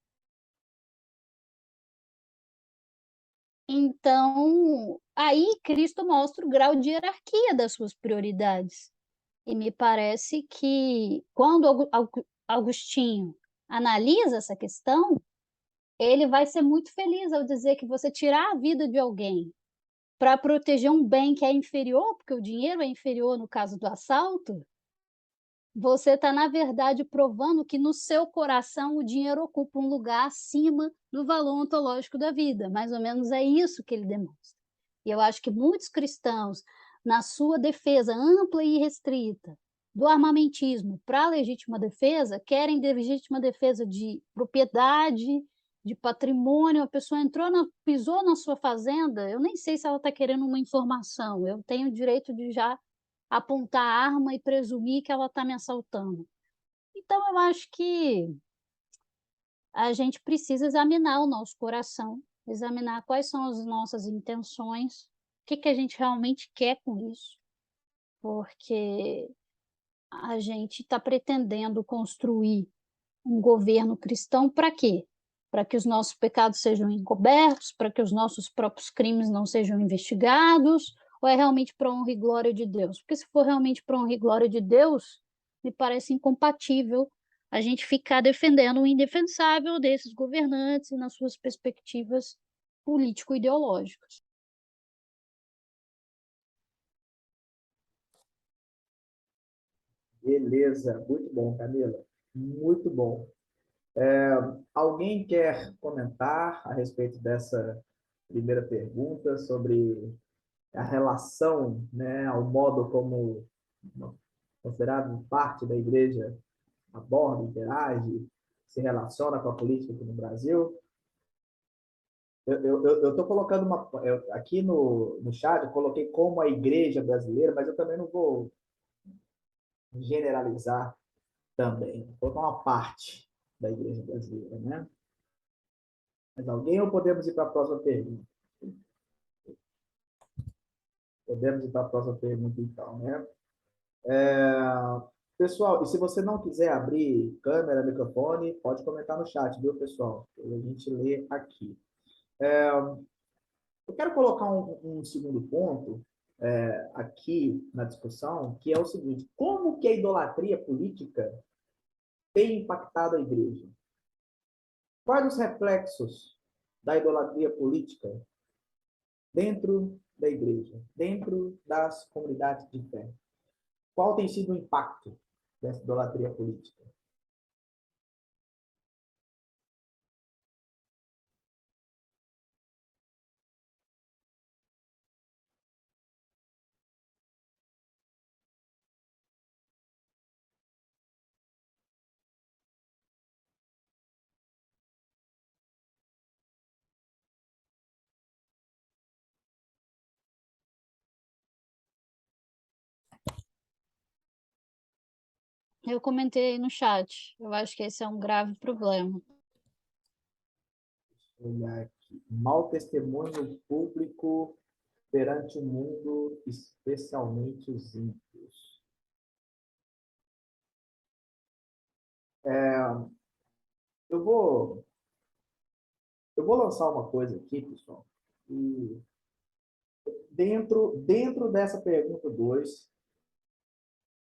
Então, aí Cristo mostra o grau de hierarquia das suas prioridades. E me parece que quando Agostinho analisa essa questão, ele vai ser muito feliz ao dizer que você tirar a vida de alguém para proteger um bem que é inferior, porque o dinheiro é inferior no caso do assalto, você está, na verdade, provando que no seu coração o dinheiro ocupa um lugar acima do valor ontológico da vida. Mais ou menos é isso que ele demonstra. E eu acho que muitos cristãos, na sua defesa ampla e restrita do armamentismo para a legítima defesa, querem legítima defesa de propriedade, de patrimônio. A pessoa pisou na sua fazenda, eu nem sei se ela está querendo uma informação, eu tenho o direito de já apontar a arma e presumir que ela está me assaltando. Então, eu acho que a gente precisa examinar o nosso coração, examinar quais são as nossas intenções, o que a gente realmente quer com isso, porque a gente está pretendendo construir um governo cristão para quê? Para que os nossos pecados sejam encobertos, para que os nossos próprios crimes não sejam investigados, ou é realmente para honra e glória de Deus? Porque se for realmente para honra e glória de Deus, me parece incompatível a gente ficar defendendo o indefensável desses governantes nas suas perspectivas político-ideológicas. Beleza, muito bom, Camila. Muito bom. Alguém quer comentar a respeito dessa primeira pergunta sobre a relação, né, ao modo como considerado parte da igreja aborda, interage, se relaciona com a política aqui no Brasil? Eu estou colocando aqui no chat, eu coloquei como a igreja brasileira, mas eu também não vou generalizar também. Vou colocar uma parte da igreja brasileira, né? Mas alguém ou podemos ir para a próxima pergunta? Podemos ir para a próxima pergunta, então, né? Pessoal, e se você não quiser abrir câmera, microfone, pode comentar no chat, viu, pessoal? A gente lê aqui. Eu quero colocar um segundo ponto aqui na discussão, que é o seguinte: como que a idolatria política tem impactado a igreja? Quais os reflexos da idolatria política dentro da igreja, dentro das comunidades de fé? Qual tem sido o impacto dessa idolatria política? Eu comentei no chat, eu acho que esse é um grave problema. Olhar aqui. Mau testemunho público perante o mundo, especialmente os ímpios. Eu vou, eu vou lançar uma coisa aqui, pessoal, e dentro dessa pergunta 2,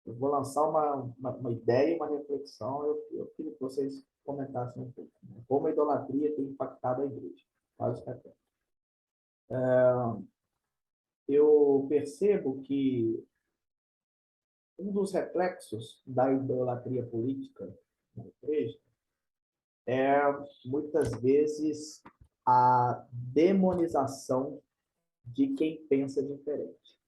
eu vou lançar uma ideia, uma reflexão. Eu queria que vocês comentassem um pouco, né? Como a idolatria tem impactado a igreja. Eu percebo que um dos reflexos da idolatria política na igreja é, muitas vezes, a demonização de quem pensa diferente.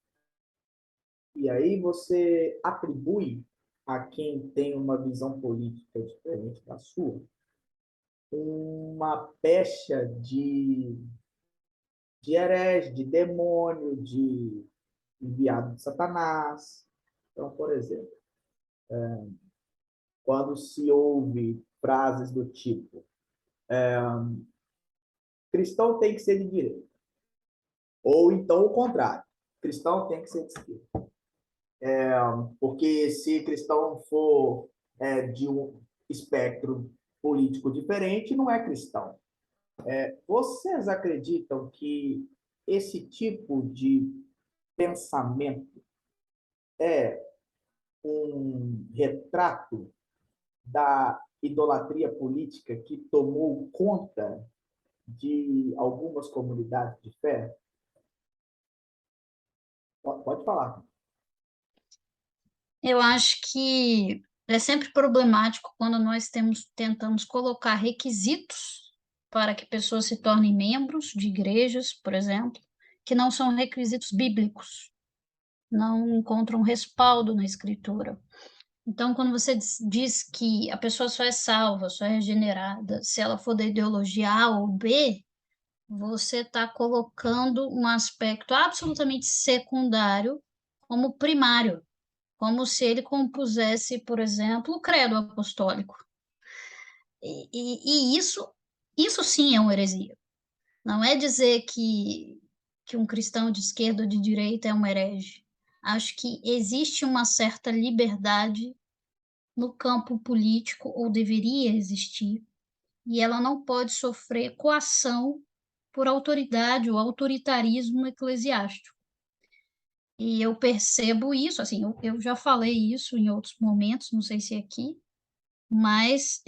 E aí você atribui a quem tem uma visão política diferente da sua uma pecha de herege, de demônio, de enviado de Satanás. Então, por exemplo, quando se ouve frases do tipo cristão tem que ser de direita, ou então o contrário, cristão tem que ser de esquerda. Porque se cristão for de um espectro político diferente, não é cristão. Vocês acreditam que esse tipo de pensamento é um retrato da idolatria política que tomou conta de algumas comunidades de fé? Pode falar. Eu acho que é sempre problemático quando nós tentamos colocar requisitos para que pessoas se tornem membros de igrejas, por exemplo, que não são requisitos bíblicos, não encontram respaldo na Escritura. Então, quando você diz que a pessoa só é salva, só é regenerada, se ela for da ideologia A ou B, você está colocando um aspecto absolutamente secundário como primário, como se ele compusesse, por exemplo, o credo apostólico. E isso sim é uma heresia. Não é dizer que um cristão de esquerda ou de direita é um herege. Acho que existe uma certa liberdade no campo político, ou deveria existir, e ela não pode sofrer coação por autoridade ou autoritarismo eclesiástico. E eu percebo isso, assim, eu já falei isso em outros momentos, não sei se é aqui, mas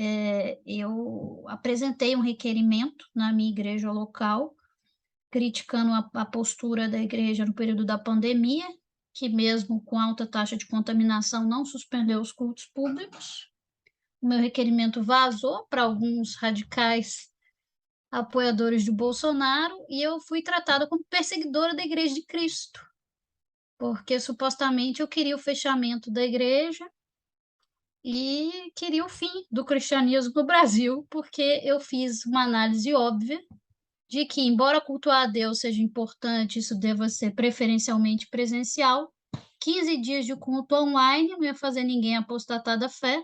eu apresentei um requerimento na minha igreja local, criticando a postura da igreja no período da pandemia, que mesmo com alta taxa de contaminação não suspendeu os cultos públicos. O meu requerimento vazou para alguns radicais apoiadores de Bolsonaro e eu fui tratada como perseguidora da Igreja de Cristo, porque supostamente eu queria o fechamento da igreja e queria o fim do cristianismo no Brasil, porque eu fiz uma análise óbvia de que, embora cultuar a Deus seja importante, isso deva ser preferencialmente presencial, 15 dias de culto online não ia fazer ninguém apostatar da fé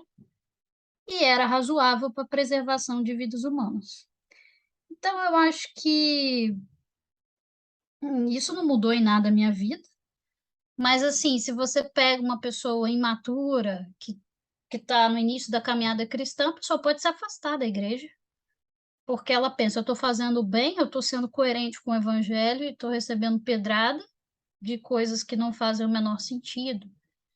e era razoável para a preservação de vidas humanas. Então, eu acho que isso não mudou em nada a minha vida, mas, assim, se você pega uma pessoa imatura, que está no início da caminhada cristã, a pessoa pode se afastar da igreja, porque ela pensa, eu estou fazendo bem, eu estou sendo coerente com o evangelho e estou recebendo pedrada de coisas que não fazem o menor sentido.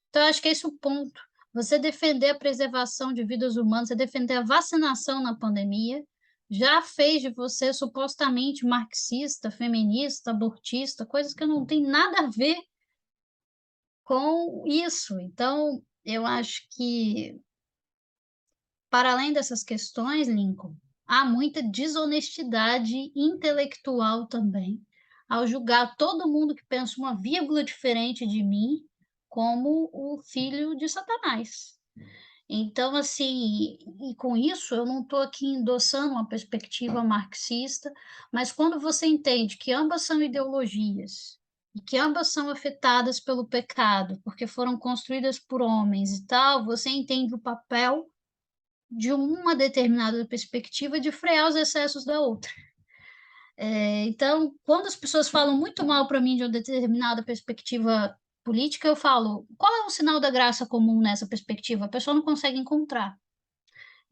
Então, eu acho que esse é o ponto. Você defender a preservação de vidas humanas, você defender a vacinação na pandemia, já fez de você supostamente marxista, feminista, abortista, coisas que não tem nada a ver com isso. Então, eu acho que, para além dessas questões, Lincoln, há muita desonestidade intelectual também, ao julgar todo mundo que pensa uma vírgula diferente de mim como o filho de Satanás. Então, assim, e com isso eu não estou aqui endossando uma perspectiva marxista, mas quando você entende que ambas são ideologias e que ambas são afetadas pelo pecado, porque foram construídas por homens e tal, você entende o papel de uma determinada perspectiva de frear os excessos da outra. Então, quando as pessoas falam muito mal para mim de uma determinada perspectiva política, eu falo, qual é o sinal da graça comum nessa perspectiva? A pessoa não consegue encontrar.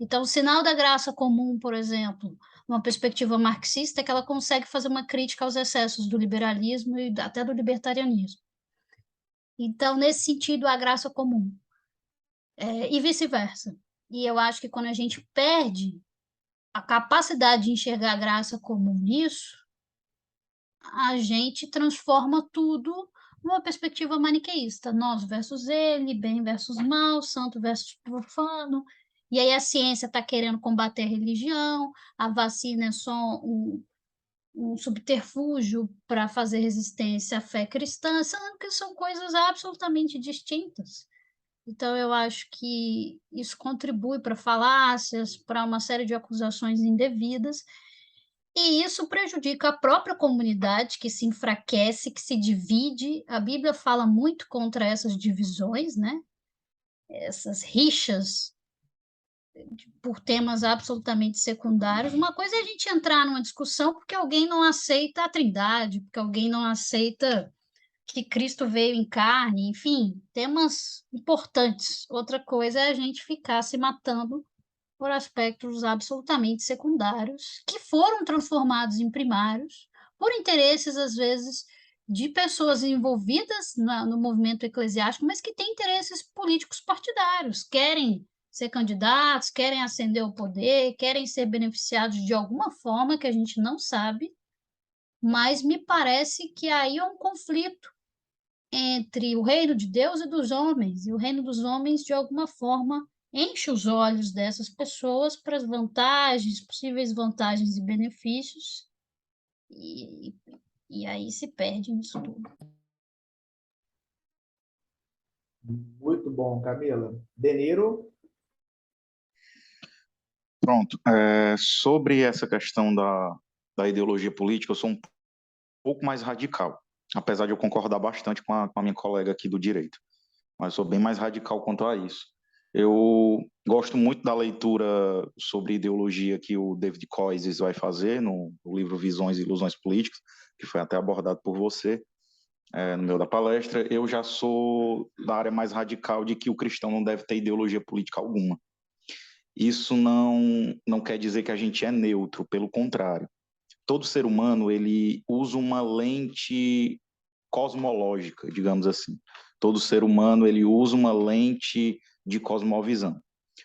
Então, o sinal da graça comum, por exemplo, uma perspectiva marxista, é que ela consegue fazer uma crítica aos excessos do liberalismo e até do libertarianismo. Então, nesse sentido, a graça comum. E vice-versa. E eu acho que quando a gente perde a capacidade de enxergar a graça comum nisso, a gente transforma tudo numa perspectiva maniqueísta, nós versus ele, bem versus mal, santo versus profano, e aí a ciência está querendo combater a religião, a vacina é só um subterfúgio para fazer resistência à fé cristã, sendo que são coisas absolutamente distintas. Então, eu acho que isso contribui para falácias, para uma série de acusações indevidas, e isso prejudica a própria comunidade, que se enfraquece, que se divide. A Bíblia fala muito contra essas divisões, né? Essas rixas por temas absolutamente secundários. Uma coisa é a gente entrar numa discussão porque alguém não aceita a Trindade, porque alguém não aceita que Cristo veio em carne, enfim, temas importantes. Outra coisa é a gente ficar se matando por aspectos absolutamente secundários, que foram transformados em primários, por interesses, às vezes, de pessoas envolvidas no movimento eclesiástico, mas que têm interesses políticos partidários, querem ser candidatos, querem ascender ao poder, querem ser beneficiados de alguma forma que a gente não sabe, mas me parece que aí é um conflito entre o reino de Deus e dos homens, e o reino dos homens, de alguma forma, enche os olhos dessas pessoas para as vantagens, possíveis vantagens e benefícios, e, e aí se perde nisso tudo. Muito bom, Camila. Deniro? Pronto. Sobre essa questão da ideologia política, eu sou um pouco mais radical, apesar de eu concordar bastante com a minha colega aqui do direito, mas sou bem mais radical quanto a isso. Eu gosto muito da leitura sobre ideologia que o David Koyzis vai fazer no livro Visões e Ilusões Políticas, que foi até abordado por você no meio da palestra. Eu já sou da área mais radical de que o cristão não deve ter ideologia política alguma. Isso não quer dizer que a gente é neutro, pelo contrário. Todo ser humano ele usa uma lente cosmológica, digamos assim. Todo ser humano ele usa uma lente de cosmovisão.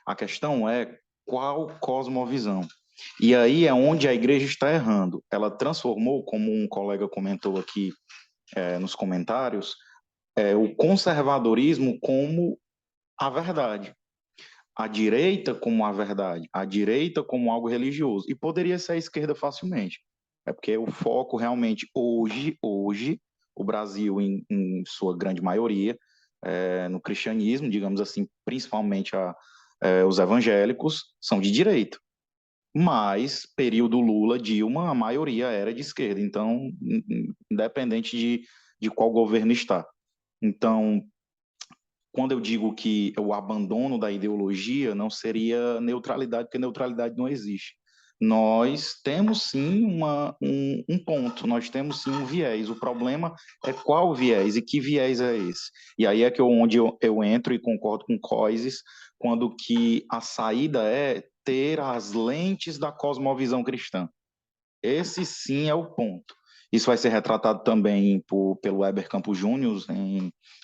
A questão é qual cosmovisão. E aí é onde a igreja está errando. Ela transformou, como um colega comentou aqui nos comentários, o conservadorismo como a verdade. A direita como a verdade, a direita como algo religioso. E poderia ser a esquerda facilmente. É porque o foco realmente hoje o Brasil, em sua grande maioria, no cristianismo, digamos assim, principalmente os evangélicos, são de direita. Mas, período Lula, Dilma, a maioria era de esquerda. Então, independente de qual governo está. Então, quando eu digo que o abandono da ideologia não seria neutralidade, porque neutralidade não existe. Nós temos sim um ponto, nós temos sim um viés. O problema é qual viés e que viés é esse. E aí é que onde eu entro e concordo com Koyzis, quando que a saída é ter as lentes da cosmovisão cristã. Esse sim é o ponto. Isso vai ser retratado também pelo Heber Campos Júnior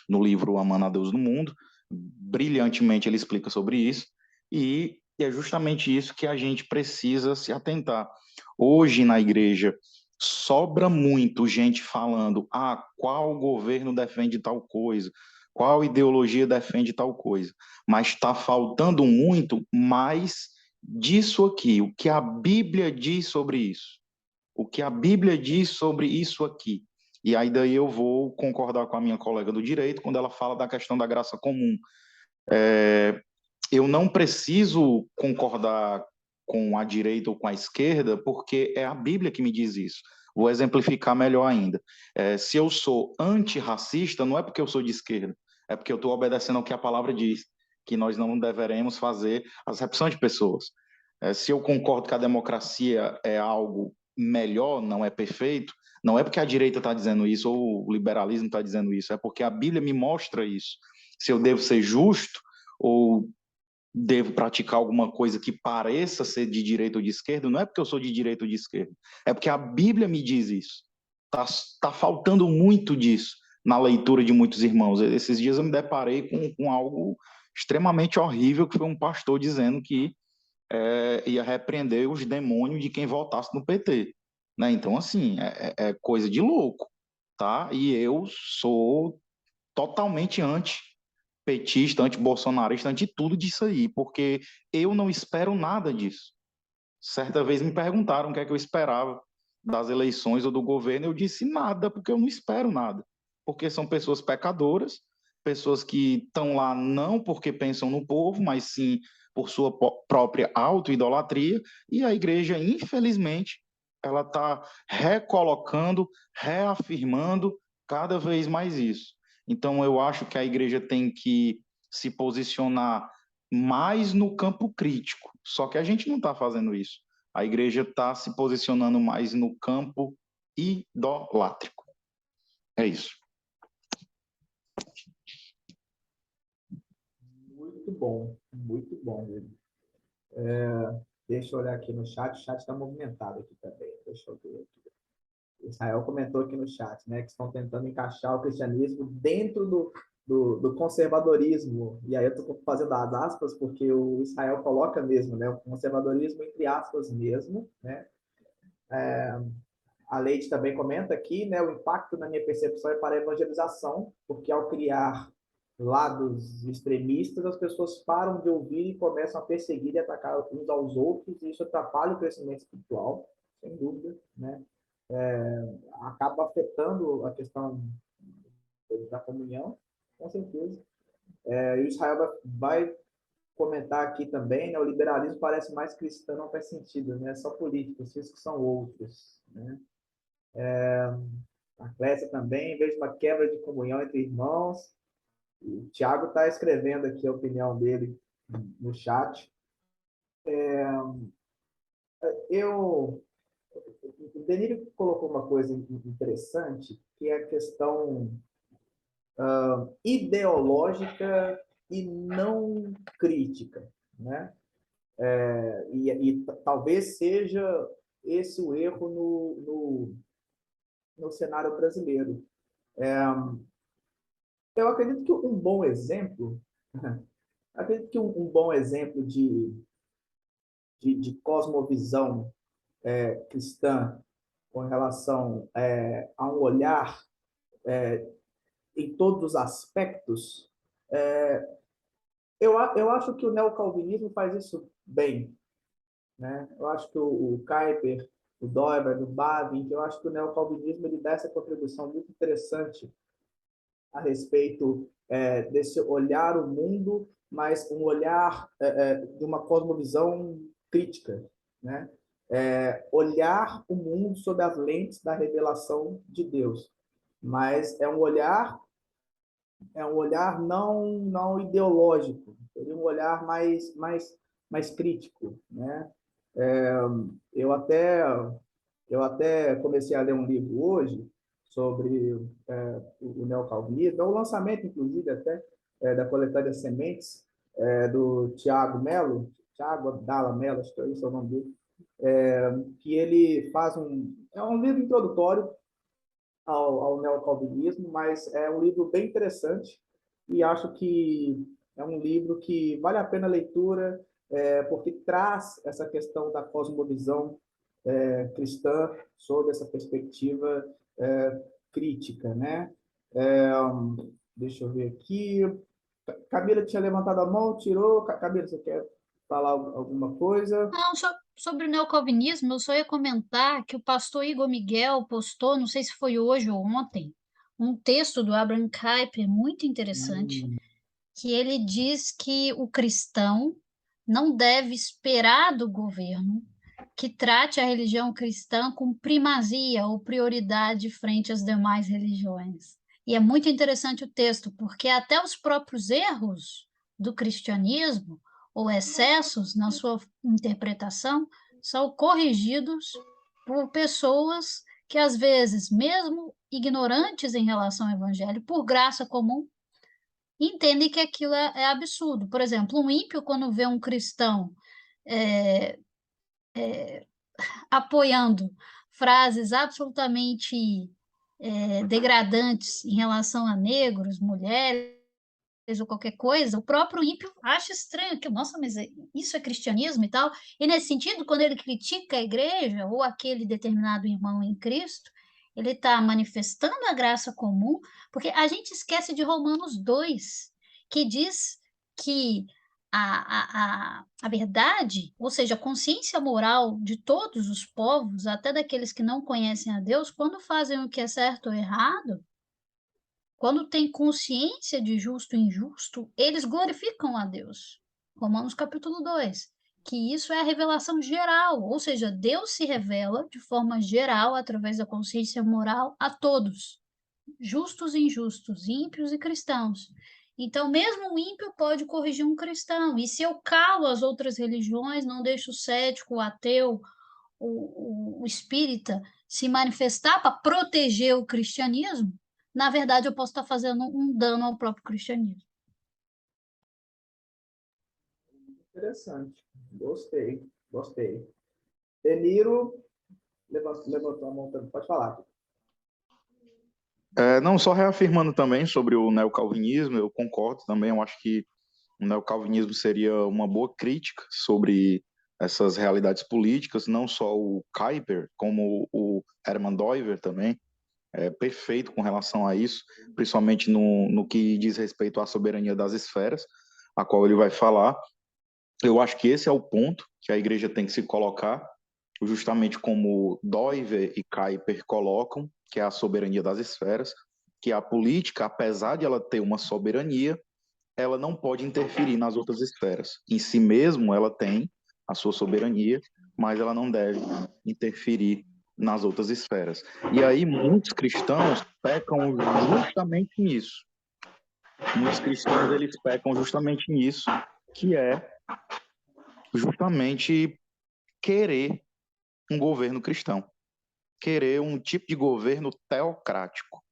no livro Amando a Deus no Mundo. Brilhantemente ele explica sobre isso. E é justamente isso que a gente precisa se atentar. Hoje na igreja sobra muito gente falando qual governo defende tal coisa, qual ideologia defende tal coisa. Mas está faltando muito mais disso aqui, o que a Bíblia diz sobre isso. O que a Bíblia diz sobre isso aqui. E aí daí eu vou concordar com a minha colega do direito quando ela fala da questão da graça comum. Eu não preciso concordar com a direita ou com a esquerda, porque é a Bíblia que me diz isso. Vou exemplificar melhor ainda. Se eu sou antirracista, não é porque eu sou de esquerda, é porque eu estou obedecendo ao que a palavra diz, que nós não deveremos fazer acepção de pessoas. Se eu concordo que a democracia é algo melhor, não é perfeito, não é porque a direita está dizendo isso ou o liberalismo está dizendo isso, é porque a Bíblia me mostra isso. Se eu devo ser justo ou devo praticar alguma coisa que pareça ser de direita ou de esquerda, não é porque eu sou de direita ou de esquerda, é porque a Bíblia me diz isso. Tá faltando muito disso na leitura de muitos irmãos. Esses dias eu me deparei com algo extremamente horrível, que foi um pastor dizendo que ia repreender os demônios de quem votasse no PT. Né? Então, assim, é coisa de louco. Tá? E eu sou totalmente petista, anti-bolsonarista, anti tudo disso aí, porque eu não espero nada disso. Certa vez me perguntaram o que é que eu esperava. das eleições ou do governo, eu disse nada, porque eu não espero nada. Porque são pessoas pecadoras, pessoas que estão lá não porque pensam no povo, mas sim por sua própria auto-idolatria, e a igreja, infelizmente, ela está recolocando, reafirmando cada vez mais isso. Então, eu acho que a igreja tem que se posicionar mais no campo crítico, só que a gente não está fazendo isso. A igreja está se posicionando mais no campo idolátrico. É isso. Muito bom, muito bom, Will. Deixa eu olhar aqui no chat, o chat está movimentado aqui também. Deixa eu ver aqui. Israel comentou aqui no chat, né, que estão tentando encaixar o cristianismo dentro do conservadorismo. E aí eu estou fazendo as aspas, porque o Israel coloca mesmo, né, o conservadorismo entre aspas mesmo, né. A Leite também comenta aqui, né, o impacto na minha percepção é para a evangelização, porque ao criar lados extremistas, as pessoas param de ouvir e começam a perseguir e atacar uns aos outros, e isso atrapalha o crescimento espiritual, sem dúvida, né? Acaba afetando a questão da comunhão, com certeza. E Israel vai comentar aqui também, né, o liberalismo parece mais cristão, não faz sentido, né? Só políticos, isso que são outros, né? A Clécia também, vejo uma quebra de comunhão entre irmãos. O Tiago está escrevendo aqui a opinião dele no chat. O Denilson colocou uma coisa interessante, que é a questão ideológica e não crítica, né? E talvez seja esse o erro no cenário brasileiro. Eu acredito que um bom exemplo, acredito que um bom exemplo de cosmovisão cristã com relação a um olhar em todos os aspectos, eu acho que o neocalvinismo faz isso bem, né? Eu acho que o Kuyper, o Dober, o Bavinck, eu acho que o neocalvinismo ele dá essa contribuição muito interessante a respeito desse olhar o mundo, mas um olhar de uma cosmovisão crítica, né? Olhar o mundo sob as lentes da revelação de Deus, mas é um olhar não ideológico, é um olhar mais crítico, né? Eu até comecei a ler um livro hoje sobre o neocalvinismo, é o lançamento, inclusive, até da coletânea Sementes, do Tiago Mello, Tiago Abdala Mello, acho que é esse o nome dele, que ele faz é um livro introdutório ao neocalvinismo, mas é um livro bem interessante e acho que é um livro que vale a pena a leitura, porque traz essa questão da cosmovisão cristã sob essa perspectiva crítica, né? Deixa eu ver aqui. Camila tinha levantado a mão, tirou. Camila, você quer falar alguma coisa? Não, sobre o neocalvinismo, eu só ia comentar que o pastor Igor Miguel postou, não sei se foi hoje ou ontem, um texto do Abraham Kuyper muito interessante, que ele diz que o cristão não deve esperar do governo que trate a religião cristã com primazia ou prioridade frente às demais religiões. E é muito interessante o texto, porque até os próprios erros do cristianismo ou excessos na sua interpretação são corrigidos por pessoas que, às vezes, mesmo ignorantes em relação ao evangelho, por graça comum, entendem que aquilo é absurdo. Por exemplo, um ímpio, quando vê um cristão é, apoiando frases absolutamente degradantes em relação a negros, mulheres ou qualquer coisa, o próprio ímpio acha estranho, que, nossa, mas isso é cristianismo e tal. E nesse sentido, quando ele critica a igreja ou aquele determinado irmão em Cristo, ele está manifestando a graça comum, porque a gente esquece de Romanos 2, que diz que a verdade, ou seja, a consciência moral de todos os povos, até daqueles que não conhecem a Deus, quando fazem o que é certo ou errado, quando têm consciência de justo e injusto, eles glorificam a Deus. Romanos capítulo 2, que isso é a revelação geral, ou seja, Deus se revela de forma geral através da consciência moral a todos, justos e injustos, ímpios e cristãos. Então, mesmo o ímpio pode corrigir um cristão, e se eu calo as outras religiões, não deixo o cético, o ateu, o espírita se manifestar para proteger o cristianismo, na verdade eu posso estar fazendo um dano ao próprio cristianismo. Interessante. Gostei, gostei. Deniro levantou a mão também. Pode falar. Não, só reafirmando também sobre o neocalvinismo, eu concordo também, eu acho que o neocalvinismo seria uma boa crítica sobre essas realidades políticas, não só o Kuyper, como o Hermann Doiver também, é perfeito com relação a isso, principalmente no que diz respeito à soberania das esferas, a qual ele vai falar. Eu acho que esse é o ponto que a igreja tem que se colocar, justamente como Doiver e Kuyper colocam, que é a soberania das esferas, que a política, apesar de ela ter uma soberania, ela não pode interferir nas outras esferas. Em si mesmo, ela tem a sua soberania, mas ela não deve interferir nas outras esferas. E aí muitos cristãos pecam justamente nisso. Muitos cristãos, eles pecam justamente nisso, que é justamente querer um governo cristão, querer um tipo de governo teocrático,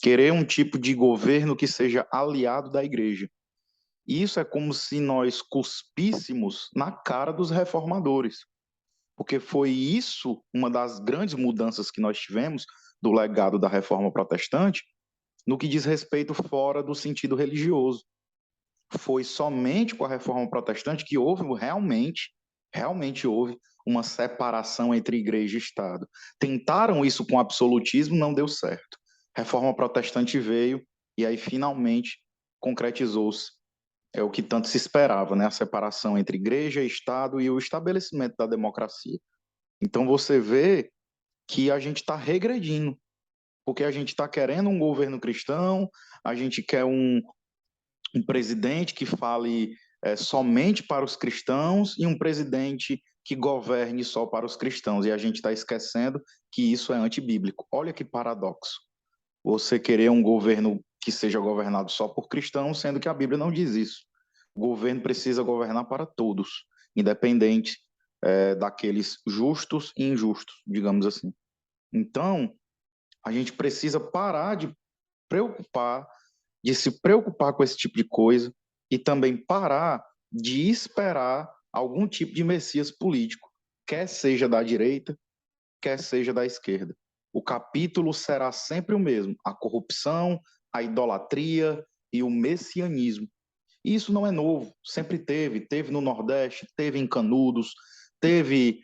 querer um tipo de governo que seja aliado da igreja. Isso é como se nós cuspíssemos na cara dos reformadores, porque foi isso uma das grandes mudanças que nós tivemos do legado da reforma protestante, no que diz respeito fora do sentido religioso. Foi somente com a reforma protestante que houve realmente houve uma separação entre igreja e Estado. Tentaram isso com absolutismo, não deu certo. Reforma protestante veio e aí finalmente concretizou-se o que tanto se esperava, né? A separação entre igreja e Estado e o estabelecimento da democracia. Então você vê que a gente está regredindo, porque a gente está querendo um governo cristão, a gente quer um presidente que fale somente para os cristãos e um presidente que governe só para os cristãos. E a gente está esquecendo que isso é antibíblico. Olha que paradoxo. Você querer um governo que seja governado só por cristãos, sendo que a Bíblia não diz isso. O governo precisa governar para todos, independente daqueles justos e injustos, digamos assim. Então, a gente precisa parar de se preocupar com esse tipo de coisa e também parar de esperar algum tipo de messias político, quer seja da direita, quer seja da esquerda. O capítulo será sempre o mesmo: a corrupção, a idolatria e o messianismo. Isso não é novo, sempre teve no Nordeste, teve em Canudos, teve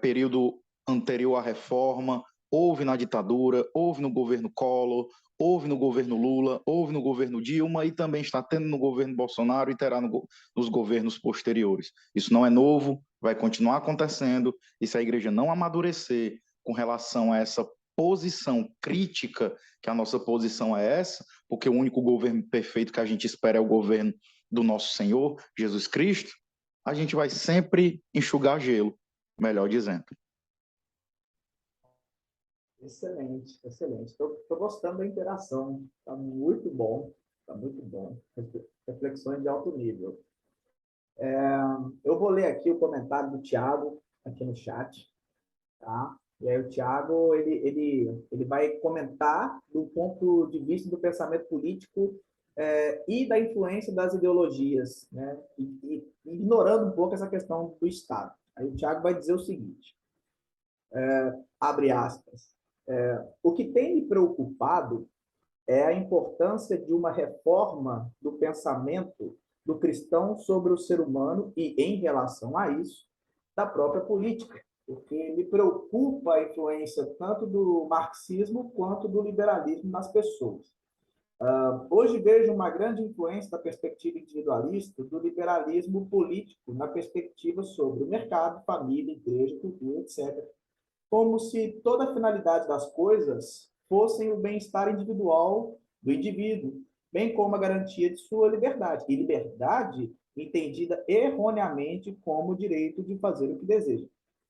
período anterior à reforma, houve na ditadura, houve no governo Collor, houve no governo Lula, houve no governo Dilma e também está tendo no governo Bolsonaro e terá nos governos posteriores. Isso não é novo, vai continuar acontecendo, e se a igreja não amadurecer com relação a essa posição crítica, que a nossa posição é essa, porque o único governo perfeito que a gente espera é o governo do nosso Senhor, Jesus Cristo, a gente vai sempre enxugar gelo, melhor dizendo. Excelente, excelente. Estou gostando da interação. Está muito bom. Está muito bom. Reflexões de alto nível. Eu vou ler aqui o comentário do Tiago, aqui no chat. Tá? E aí o Tiago ele vai comentar do ponto de vista do pensamento político e da influência das ideologias, né? E ignorando um pouco essa questão do Estado. Aí o Tiago vai dizer o seguinte, abre aspas, o que tem me preocupado é a importância de uma reforma do pensamento do cristão sobre o ser humano e, em relação a isso, da própria política, porque me preocupa a influência tanto do marxismo quanto do liberalismo nas pessoas. Hoje vejo uma grande influência da perspectiva individualista do liberalismo político na perspectiva sobre o mercado, família, igreja, cultura, etc. Como se toda a finalidade das coisas fossem o bem-estar individual do indivíduo, bem como a garantia de sua liberdade. E liberdade entendida erroneamente como o direito de fazer o que deseja.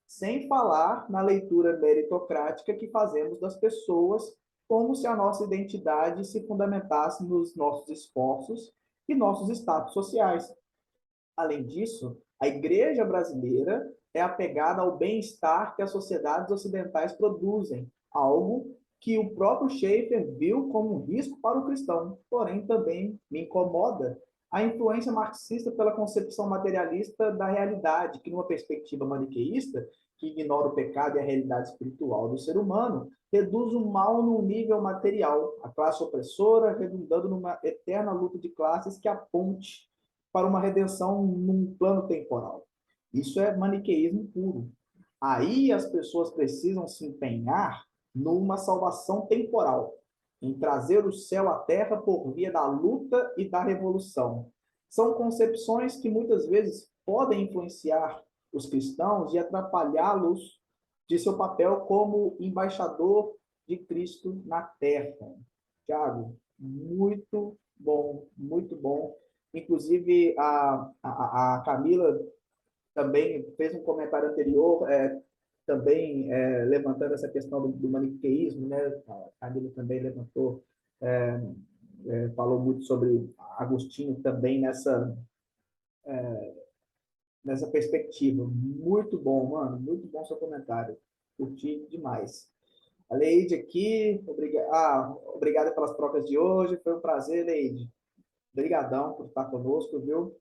Sem falar na leitura meritocrática que fazemos das pessoas, como se a nossa identidade se fundamentasse nos nossos esforços e nossos status sociais. Além disso, a igreja brasileira é apegada ao bem-estar que as sociedades ocidentais produzem, algo que o próprio Schaeffer viu como um risco para o cristão. Porém, também me incomoda a influência marxista pela concepção materialista da realidade, que numa perspectiva maniqueísta, que ignora o pecado e a realidade espiritual do ser humano, reduz o mal num nível material, a classe opressora redundando numa eterna luta de classes que aponte para uma redenção num plano temporal. Isso é maniqueísmo puro. Aí as pessoas precisam se empenhar numa salvação temporal, em trazer o céu à terra por via da luta e da revolução. São concepções que muitas vezes podem influenciar os cristãos e atrapalhá-los de seu papel como embaixador de Cristo na terra. Tiago, muito bom, muito bom. Inclusive, a Camila também fez um comentário anterior, também levantando essa questão do maniqueísmo, né? A Camila também levantou, falou muito sobre Agostinho também nessa perspectiva. Muito bom, mano, muito bom seu comentário. Curti demais. A Leide aqui, obrigada pelas trocas de hoje, foi um prazer, Leide. Obrigadão por estar conosco, viu?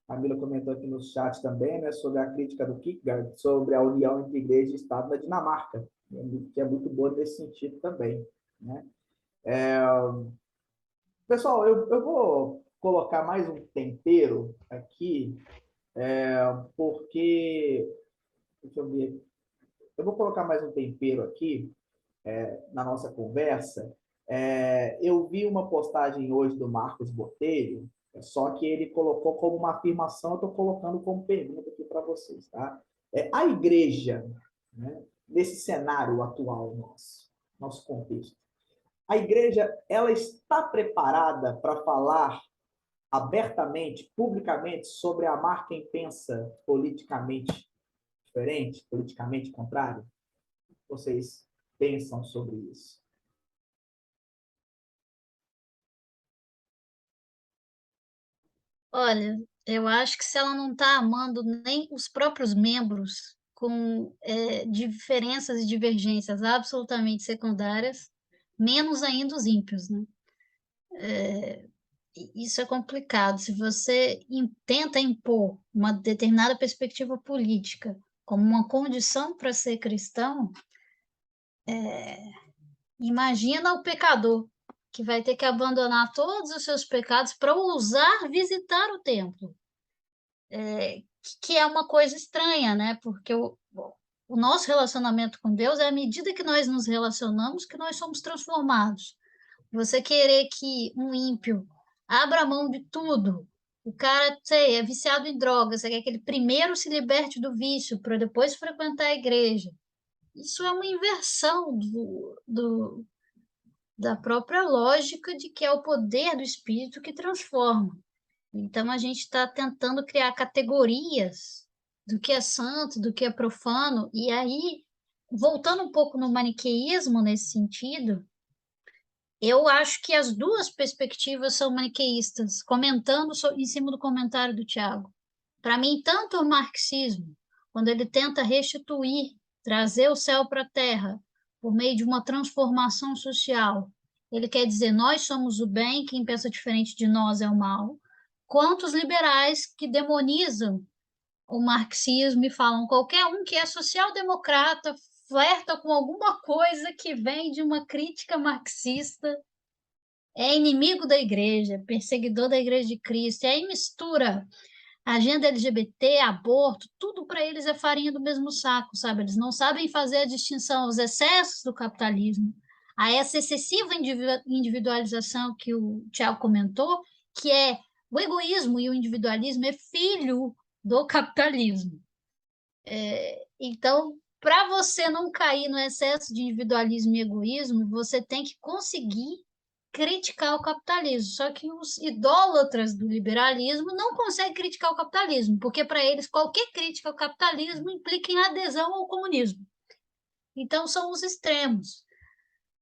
A Camila comentou aqui no chat também, né, sobre a crítica do Kierkegaard, sobre a união entre igreja e Estado na Dinamarca, que é muito boa nesse sentido também, né? Pessoal, eu vou colocar mais um tempero aqui, porque, deixa eu ver, eu vou colocar mais um tempero aqui, na nossa conversa. Eu vi uma postagem hoje do Marcos Botelho, só que ele colocou como uma afirmação, eu estou colocando como pergunta aqui para vocês, tá? A igreja, né, nesse cenário atual nosso contexto, a igreja, ela está preparada para falar abertamente, publicamente, sobre amar quem pensa politicamente diferente, politicamente contrário? Vocês pensam sobre isso? Olha, eu acho que se ela não está amando nem os próprios membros com diferenças e divergências absolutamente secundárias, menos ainda os ímpios, né? Isso é complicado. Se você tenta impor uma determinada perspectiva política como uma condição para ser cristão, imagina o pecador que vai ter que abandonar todos os seus pecados para ousar visitar o templo, que é uma coisa estranha, né? Porque o nosso relacionamento com Deus é à medida que nós nos relacionamos que nós somos transformados. Você querer que um ímpio abra mão de tudo, o cara, sei, é viciado em drogas, você quer que ele primeiro se liberte do vício para depois frequentar a igreja. Isso é uma inversão da própria lógica de que é o poder do Espírito que transforma. Então, a gente está tentando criar categorias do que é santo, do que é profano, e aí, voltando um pouco no maniqueísmo nesse sentido, eu acho que as duas perspectivas são maniqueístas, comentando em cima do comentário do Tiago. Para mim, tanto o marxismo, quando ele tenta restituir, trazer o céu para a terra, por meio de uma transformação social, ele quer dizer, nós somos o bem, quem pensa diferente de nós é o mal, quanto os liberais que demonizam o marxismo e falam qualquer um que é social-democrata flerta com alguma coisa que vem de uma crítica marxista, é inimigo da igreja, perseguidor da igreja de Cristo, e aí mistura agenda LGBT, aborto, tudo para eles é farinha do mesmo saco, sabe? Eles não sabem fazer a distinção, os excessos do capitalismo, a essa excessiva individualização que o Thiago comentou, que é o egoísmo e o individualismo é filho do capitalismo. Então, para você não cair no excesso de individualismo e egoísmo, você tem que conseguir criticar o capitalismo. Só que os idólatras do liberalismo não conseguem criticar o capitalismo, porque para eles qualquer crítica ao capitalismo implica em adesão ao comunismo. Então, são os extremos.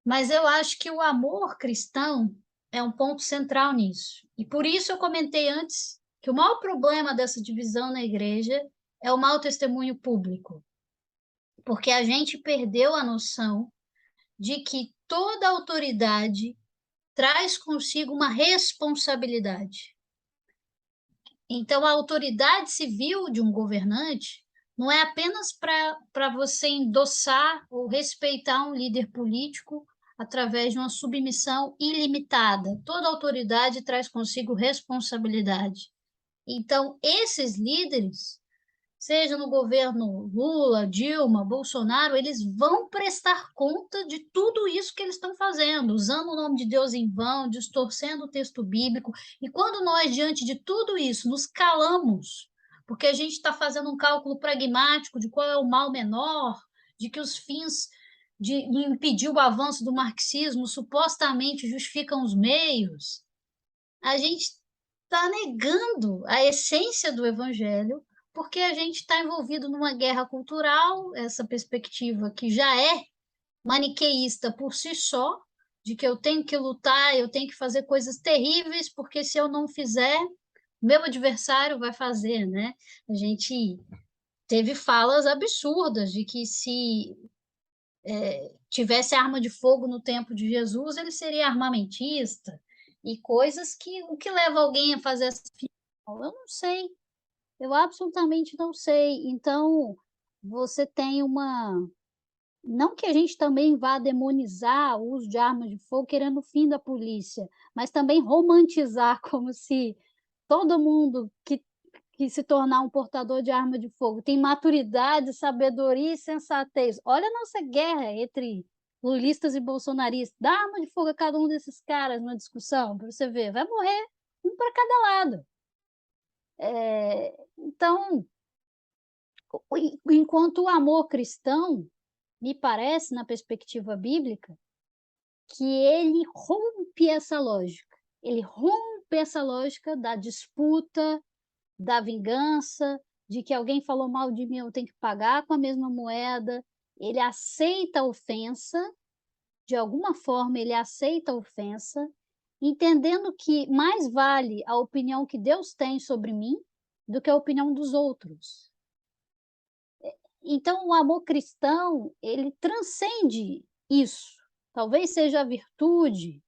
Mas eu acho que o amor cristão é um ponto central nisso. E por isso eu comentei antes que o maior problema dessa divisão na igreja é o mau testemunho público. Porque a gente perdeu a noção de que toda autoridade traz consigo uma responsabilidade. Então, a autoridade civil de um governante não é apenas para você endossar ou respeitar um líder político através de uma submissão ilimitada. Toda autoridade traz consigo responsabilidade. Então, esses líderes, seja no governo Lula, Dilma, Bolsonaro, eles vão prestar conta de tudo isso que eles estão fazendo, usando o nome de Deus em vão, distorcendo o texto bíblico. E quando nós, diante de tudo isso, nos calamos, porque a gente está fazendo um cálculo pragmático de qual é o mal menor, de que os fins de impedir o avanço do marxismo supostamente justificam os meios, a gente está negando a essência do evangelho, porque a gente está envolvido numa guerra cultural, essa perspectiva que já é maniqueísta por si só, de que eu tenho que lutar, eu tenho que fazer coisas terríveis, porque se eu não fizer, meu adversário vai fazer, né? A gente teve falas absurdas de que se tivesse arma de fogo no tempo de Jesus, ele seria armamentista, e coisas que o que leva alguém a fazer essa afirmação? Eu não sei, eu absolutamente não sei. Então, você tem uma. Não que a gente também vá demonizar o uso de armas de fogo querendo o fim da polícia, mas também romantizar como se todo mundo que se tornar um portador de arma de fogo tem maturidade, sabedoria e sensatez. Olha a nossa guerra entre lulistas e bolsonaristas. Dá arma de fogo a cada um desses caras numa discussão, para você ver. Vai morrer um para cada lado. Então, enquanto o amor cristão, me parece, na perspectiva bíblica, que ele rompe essa lógica. Ele rompe essa lógica da disputa, da vingança, de que alguém falou mal de mim, eu tenho que pagar com a mesma moeda. Ele aceita a ofensa, de alguma forma ele aceita a ofensa, entendendo que mais vale a opinião que Deus tem sobre mim do que a opinião dos outros. Então, o amor cristão, ele transcende isso. Talvez seja a virtude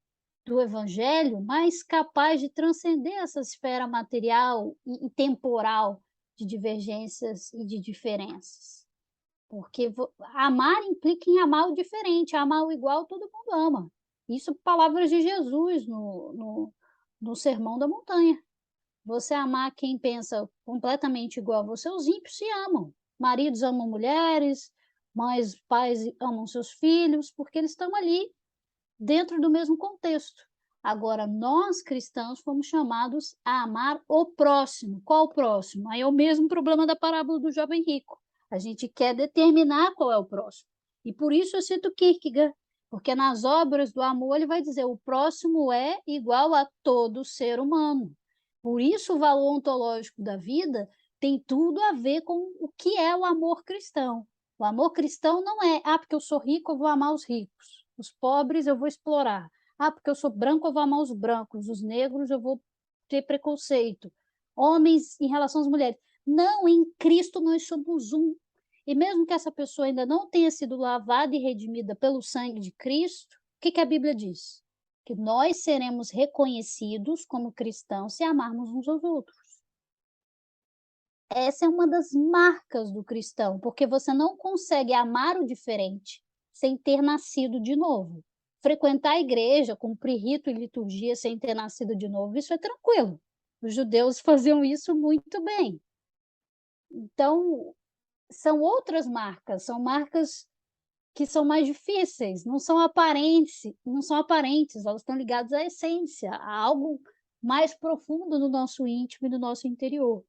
do evangelho mais capaz de transcender essa esfera material e temporal de divergências e de diferenças. Porque amar implica em amar o diferente, amar o igual todo mundo ama. Isso palavras de Jesus no Sermão da Montanha. Você amar quem pensa completamente igual a você, os ímpios se amam. Maridos amam mulheres, mães, pais amam seus filhos, porque eles estão ali dentro do mesmo contexto. Agora, nós cristãos fomos chamados a amar o próximo. Qual o próximo? Aí é o mesmo problema da parábola do jovem rico. A gente quer determinar qual é o próximo. E por isso eu cito Kierkegaard, porque nas obras do amor ele vai dizer o próximo é igual a todo ser humano. Por isso o valor ontológico da vida tem tudo a ver com o que é o amor cristão. O amor cristão não é, porque eu sou rico, eu vou amar os ricos. Os pobres eu vou explorar. Porque eu sou branco, eu vou amar os brancos. Os negros eu vou ter preconceito. Homens em relação às mulheres. Não, em Cristo nós somos um. E mesmo que essa pessoa ainda não tenha sido lavada e redimida pelo sangue de Cristo, o que a Bíblia diz? Que nós seremos reconhecidos como cristãos se amarmos uns aos outros. Essa é uma das marcas do cristão, porque você não consegue amar o diferente sem ter nascido de novo. Frequentar a igreja, cumprir rito e liturgia sem ter nascido de novo, isso é tranquilo. Os judeus faziam isso muito bem. Então, são outras marcas, são marcas que são mais difíceis, não são aparentes, elas estão ligadas à essência, a algo mais profundo do nosso íntimo e do nosso interior.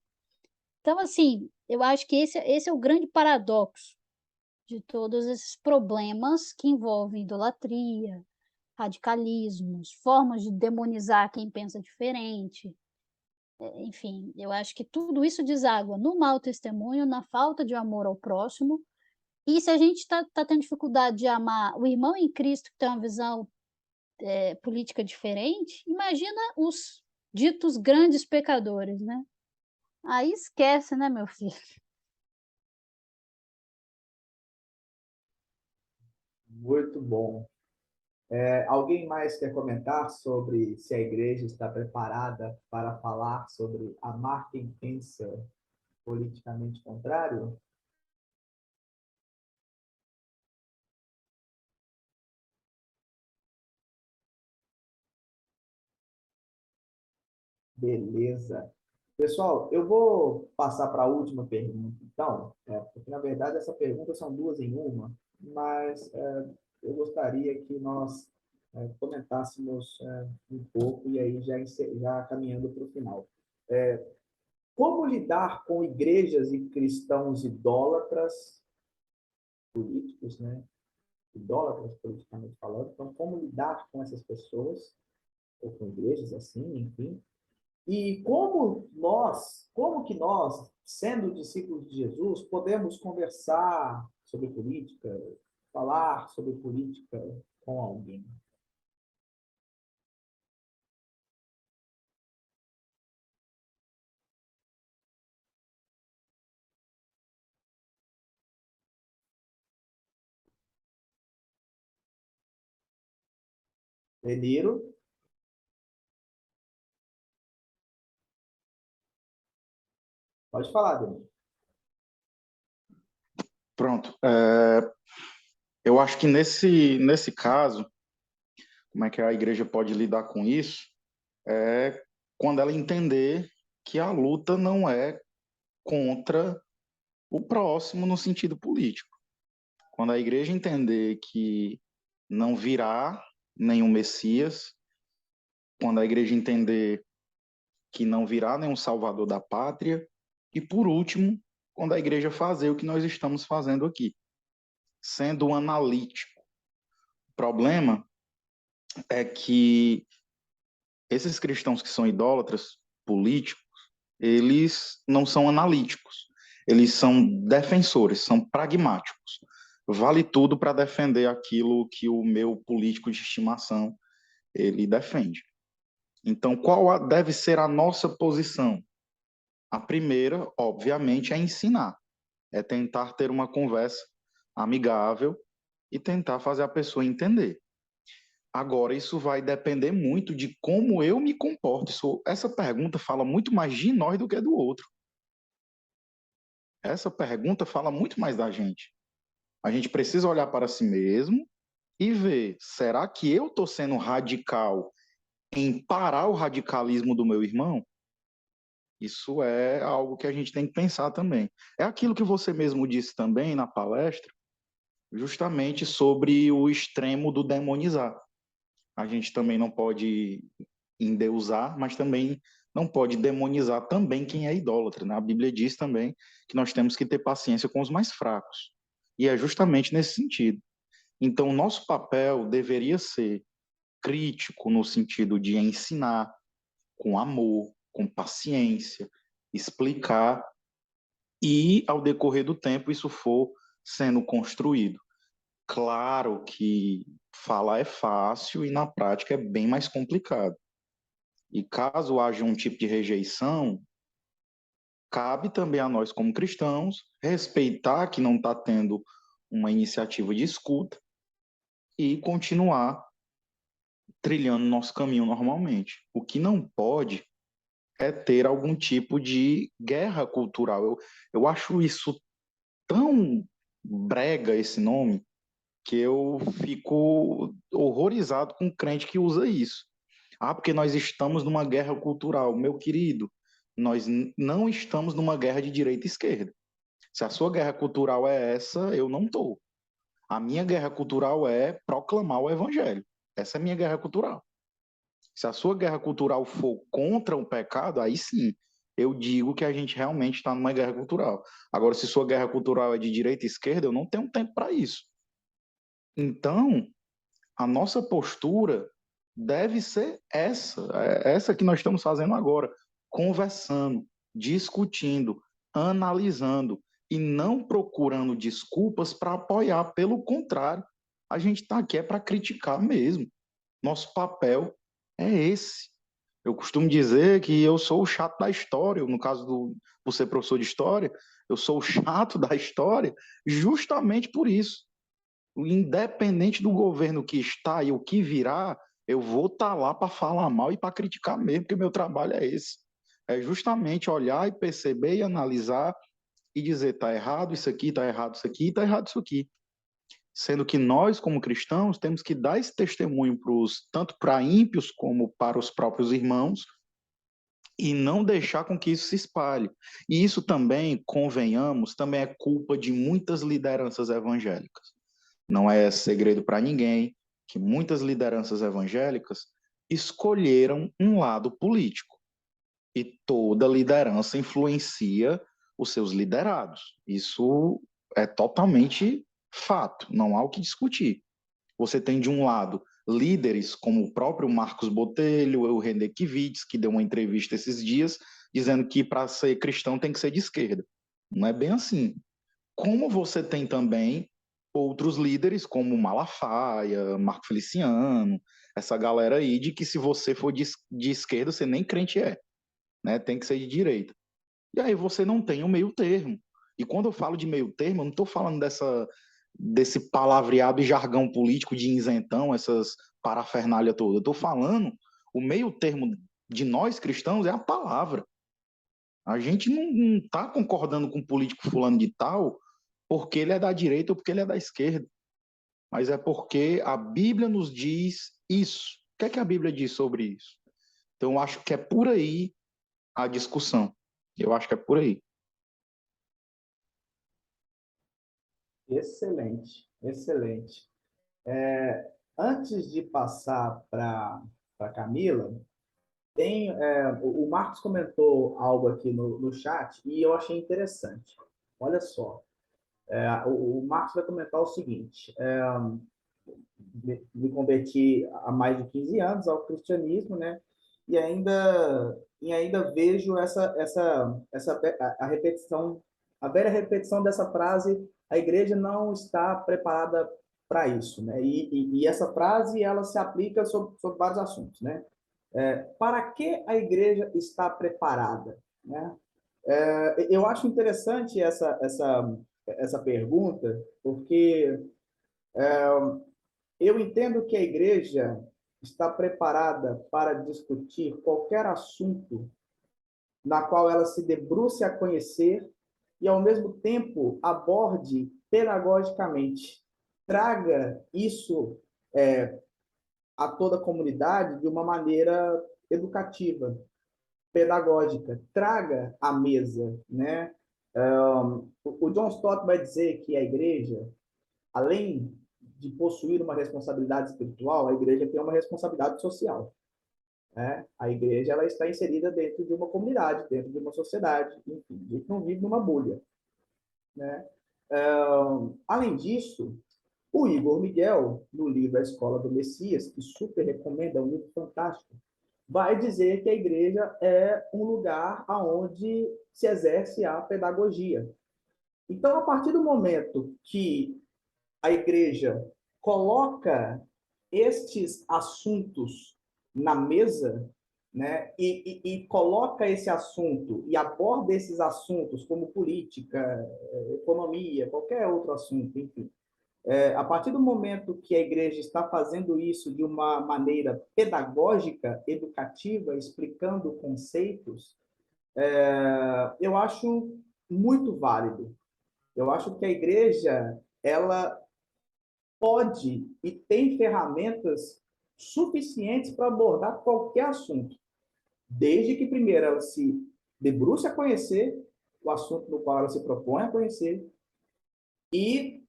Então, assim, eu acho que esse é o grande paradoxo de todos esses problemas que envolvem idolatria, radicalismos, formas de demonizar quem pensa diferente. Enfim, eu acho que tudo isso deságua no mau testemunho, na falta de amor ao próximo. E se a gente está tendo dificuldade de amar o irmão em Cristo que tem uma visão política diferente, imagina os ditos grandes pecadores, né? Aí esquece, né, meu filho? Muito bom. Alguém mais quer comentar sobre se a igreja está preparada para falar sobre amar quem pensa politicamente contrário? Beleza. Pessoal, eu vou passar para a última pergunta, então, porque na verdade essa pergunta são duas em uma, mas eu gostaria que nós comentássemos um pouco e aí já caminhando para o final. Como lidar com igrejas e cristãos idólatras, políticos, né? Idólatras politicamente falando, então como lidar com essas pessoas, ou com igrejas assim, enfim, e como que nós, sendo discípulos de Jesus, podemos conversar sobre política, falar sobre política com alguém? Deniro, pode falar, Deniro. Pronto. Eu acho que nesse caso, como é que a igreja pode lidar com isso? É quando ela entender que a luta não é contra o próximo no sentido político. Quando a igreja entender que não virá nenhum Messias, quando a igreja entender que não virá nenhum Salvador da pátria, e por último, quando a igreja fazer o que nós estamos fazendo aqui, sendo analítico. O problema é que esses cristãos que são idólatras políticos, eles não são analíticos, eles são defensores, são pragmáticos. Vale tudo para defender aquilo que o meu político de estimação ele defende. Então, qual deve ser a nossa posição? A primeira, obviamente, é ensinar, é tentar ter uma conversa amigável e tentar fazer a pessoa entender. Agora, isso vai depender muito de como eu me comporto. Essa pergunta fala muito mais de nós do que do outro. Essa pergunta fala muito mais da gente. A gente precisa olhar para si mesmo e ver, será que eu estou sendo radical em parar o radicalismo do meu irmão? Isso é algo que a gente tem que pensar também. É aquilo que você mesmo disse também na palestra, justamente sobre o extremo do demonizar. A gente também não pode endeusar, mas também não pode demonizar também quem é idólatra, né? A Bíblia diz também que nós temos que ter paciência com os mais fracos. E é justamente nesse sentido. Então, nosso papel deveria ser crítico no sentido de ensinar com amor, com paciência, explicar e, ao decorrer do tempo, isso for sendo construído. Claro que falar é fácil e na prática é bem mais complicado. E caso haja um tipo de rejeição, cabe também a nós, como cristãos, respeitar que não está tendo uma iniciativa de escuta e continuar trilhando nosso caminho normalmente. O que não pode é ter algum tipo de guerra cultural. Eu acho isso tão brega, esse nome, que eu fico horrorizado com o crente que usa isso. Ah, porque nós estamos numa guerra cultural. Meu querido, nós não estamos numa guerra de direita e esquerda. Se a sua guerra cultural é essa, eu não estou. A minha guerra cultural é proclamar o evangelho. Essa é a minha guerra cultural. Se a sua guerra cultural for contra o pecado, aí sim, eu digo que a gente realmente está numa guerra cultural. Agora, se sua guerra cultural é de direita e esquerda, eu não tenho tempo para isso. Então, a nossa postura deve ser essa que nós estamos fazendo agora, conversando, discutindo, analisando e não procurando desculpas para apoiar. Pelo contrário, a gente está aqui para criticar mesmo. Nosso papel é esse. Eu costumo dizer que eu sou o chato da história, no caso por ser professor de história, eu sou o chato da história justamente por isso. Independente do governo que está e o que virá, eu vou estar lá para falar mal e para criticar mesmo, porque meu trabalho é esse. É justamente olhar e perceber e analisar e dizer, está errado isso aqui, está errado isso aqui, está errado isso aqui. Sendo que nós, como cristãos, temos que dar esse testemunho tanto para ímpios como para os próprios irmãos, e não deixar com que isso se espalhe. E isso também, convenhamos, também é culpa de muitas lideranças evangélicas. Não é segredo para ninguém que muitas lideranças evangélicas escolheram um lado político. E toda liderança influencia os seus liderados. Isso é totalmente fato, não há o que discutir. Você tem, de um lado, líderes como o próprio Marcos Botelho, o René Kivitz, que deu uma entrevista esses dias, dizendo que para ser cristão tem que ser de esquerda. Não é bem assim. Como você tem também outros líderes, como Malafaia, Marco Feliciano, essa galera aí, de que se você for de esquerda, você nem crente é, né? Tem que ser de direita. E aí você não tem um meio termo. E quando eu falo de meio termo, eu não estou falando desse palavreado e jargão político de isentão, essas parafernália toda. Eu estou falando, o meio termo de nós cristãos é a palavra. A gente não está concordando com o político fulano de tal porque ele é da direita ou porque ele é da esquerda, mas é porque a Bíblia nos diz isso. O que é que a Bíblia diz sobre isso? Então, eu acho que é por aí a discussão. Eu acho que é por aí. Excelente, excelente. Antes de passar para Camila, o Marcos comentou algo aqui no chat e eu achei interessante. Olha só, o Marcos vai comentar o seguinte: me converti há mais de 15 anos ao cristianismo, né? E ainda vejo a repetição, a velha repetição dessa frase: a igreja não está preparada para isso, né? E essa frase ela se aplica sobre vários assuntos, né? Para que a igreja está preparada, né? Eu acho interessante essa pergunta, porque eu entendo que a igreja está preparada para discutir qualquer assunto na qual ela se debruce a conhecer e, ao mesmo tempo, aborde pedagogicamente. Traga isso a toda a comunidade de uma maneira educativa, pedagógica. Traga à mesa, né? O John Stott vai dizer que a igreja, além de possuir uma responsabilidade espiritual, a igreja tem uma responsabilidade social. Né? A igreja ela está inserida dentro de uma comunidade, dentro de uma sociedade, enfim, a gente não vive numa bolha. Né? Além disso, o Igor Miguel, no livro A Escola do Messias, que super recomendo, é um livro fantástico, vai dizer que a igreja é um lugar onde se exerce a pedagogia. Então, a partir do momento que a igreja coloca estes assuntos na mesa, né, e coloca esse assunto e aborda esses assuntos como política, economia, qualquer outro assunto, enfim. A partir do momento que a igreja está fazendo isso de uma maneira pedagógica, educativa, explicando conceitos, eu acho muito válido. Eu acho que a igreja, ela pode e tem ferramentas suficientes para abordar qualquer assunto, desde que primeiro ela se debruce a conhecer o assunto no qual ela se propõe a conhecer e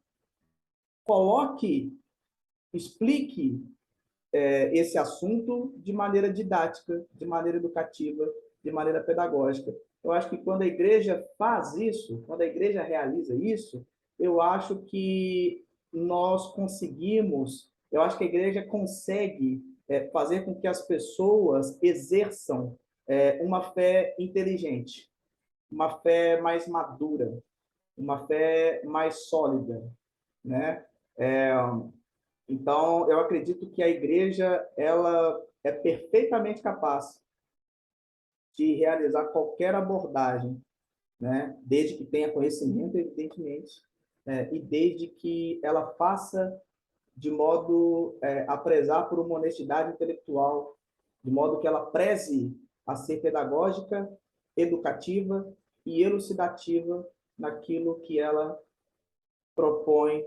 coloque, explique esse assunto de maneira didática, de maneira educativa, de maneira pedagógica. Eu acho que quando a igreja faz isso, quando a igreja realiza isso, eu acho que nós conseguimos, eu acho que a igreja consegue fazer com que as pessoas exerçam uma fé inteligente, uma fé mais madura, uma fé mais sólida, né? Então, eu acredito que a igreja ela é perfeitamente capaz de realizar qualquer abordagem, né? Desde que tenha conhecimento, evidentemente, e desde que ela faça de modo a prezar por uma honestidade intelectual, de modo que ela preze a ser pedagógica, educativa e elucidativa naquilo que ela propõe,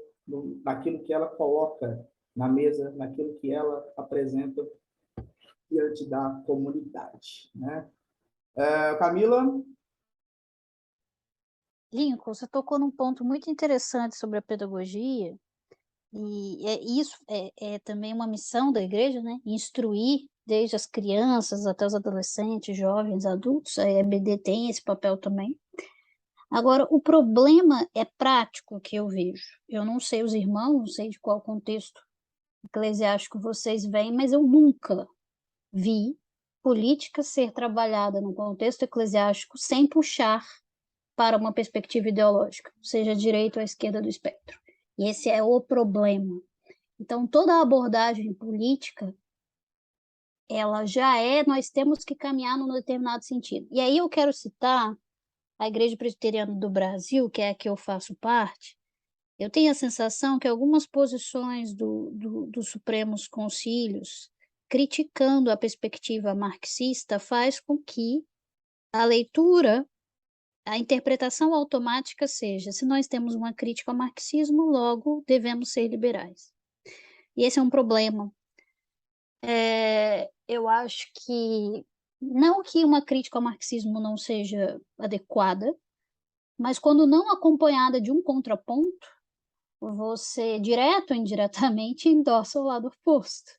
naquilo que ela coloca na mesa, naquilo que ela apresenta diante da comunidade, né? Camila? Lincoln, você tocou num ponto muito interessante sobre a pedagogia, e isso é também uma missão da igreja, né? Instruir desde as crianças até os adolescentes, jovens, adultos. A EBD tem esse papel também. Agora, o problema é prático que eu vejo. Eu não sei os irmãos, não sei de qual contexto eclesiástico vocês vêm, mas eu nunca vi política ser trabalhada no contexto eclesiástico sem puxar para uma perspectiva ideológica, seja a direita ou a esquerda do espectro. E esse é o problema. Então, toda a abordagem política, ela já nós temos que caminhar num determinado sentido. E aí eu quero citar a Igreja Presbiteriana do Brasil, que é a que eu faço parte. Eu tenho a sensação que algumas posições dos Supremos Concílios, criticando a perspectiva marxista, faz com que a leitura, a interpretação automática seja: se nós temos uma crítica ao marxismo, logo devemos ser liberais. E esse é um problema. Eu acho que, não que uma crítica ao marxismo não seja adequada, mas quando não acompanhada de um contraponto, você, direto ou indiretamente, endossa o lado oposto.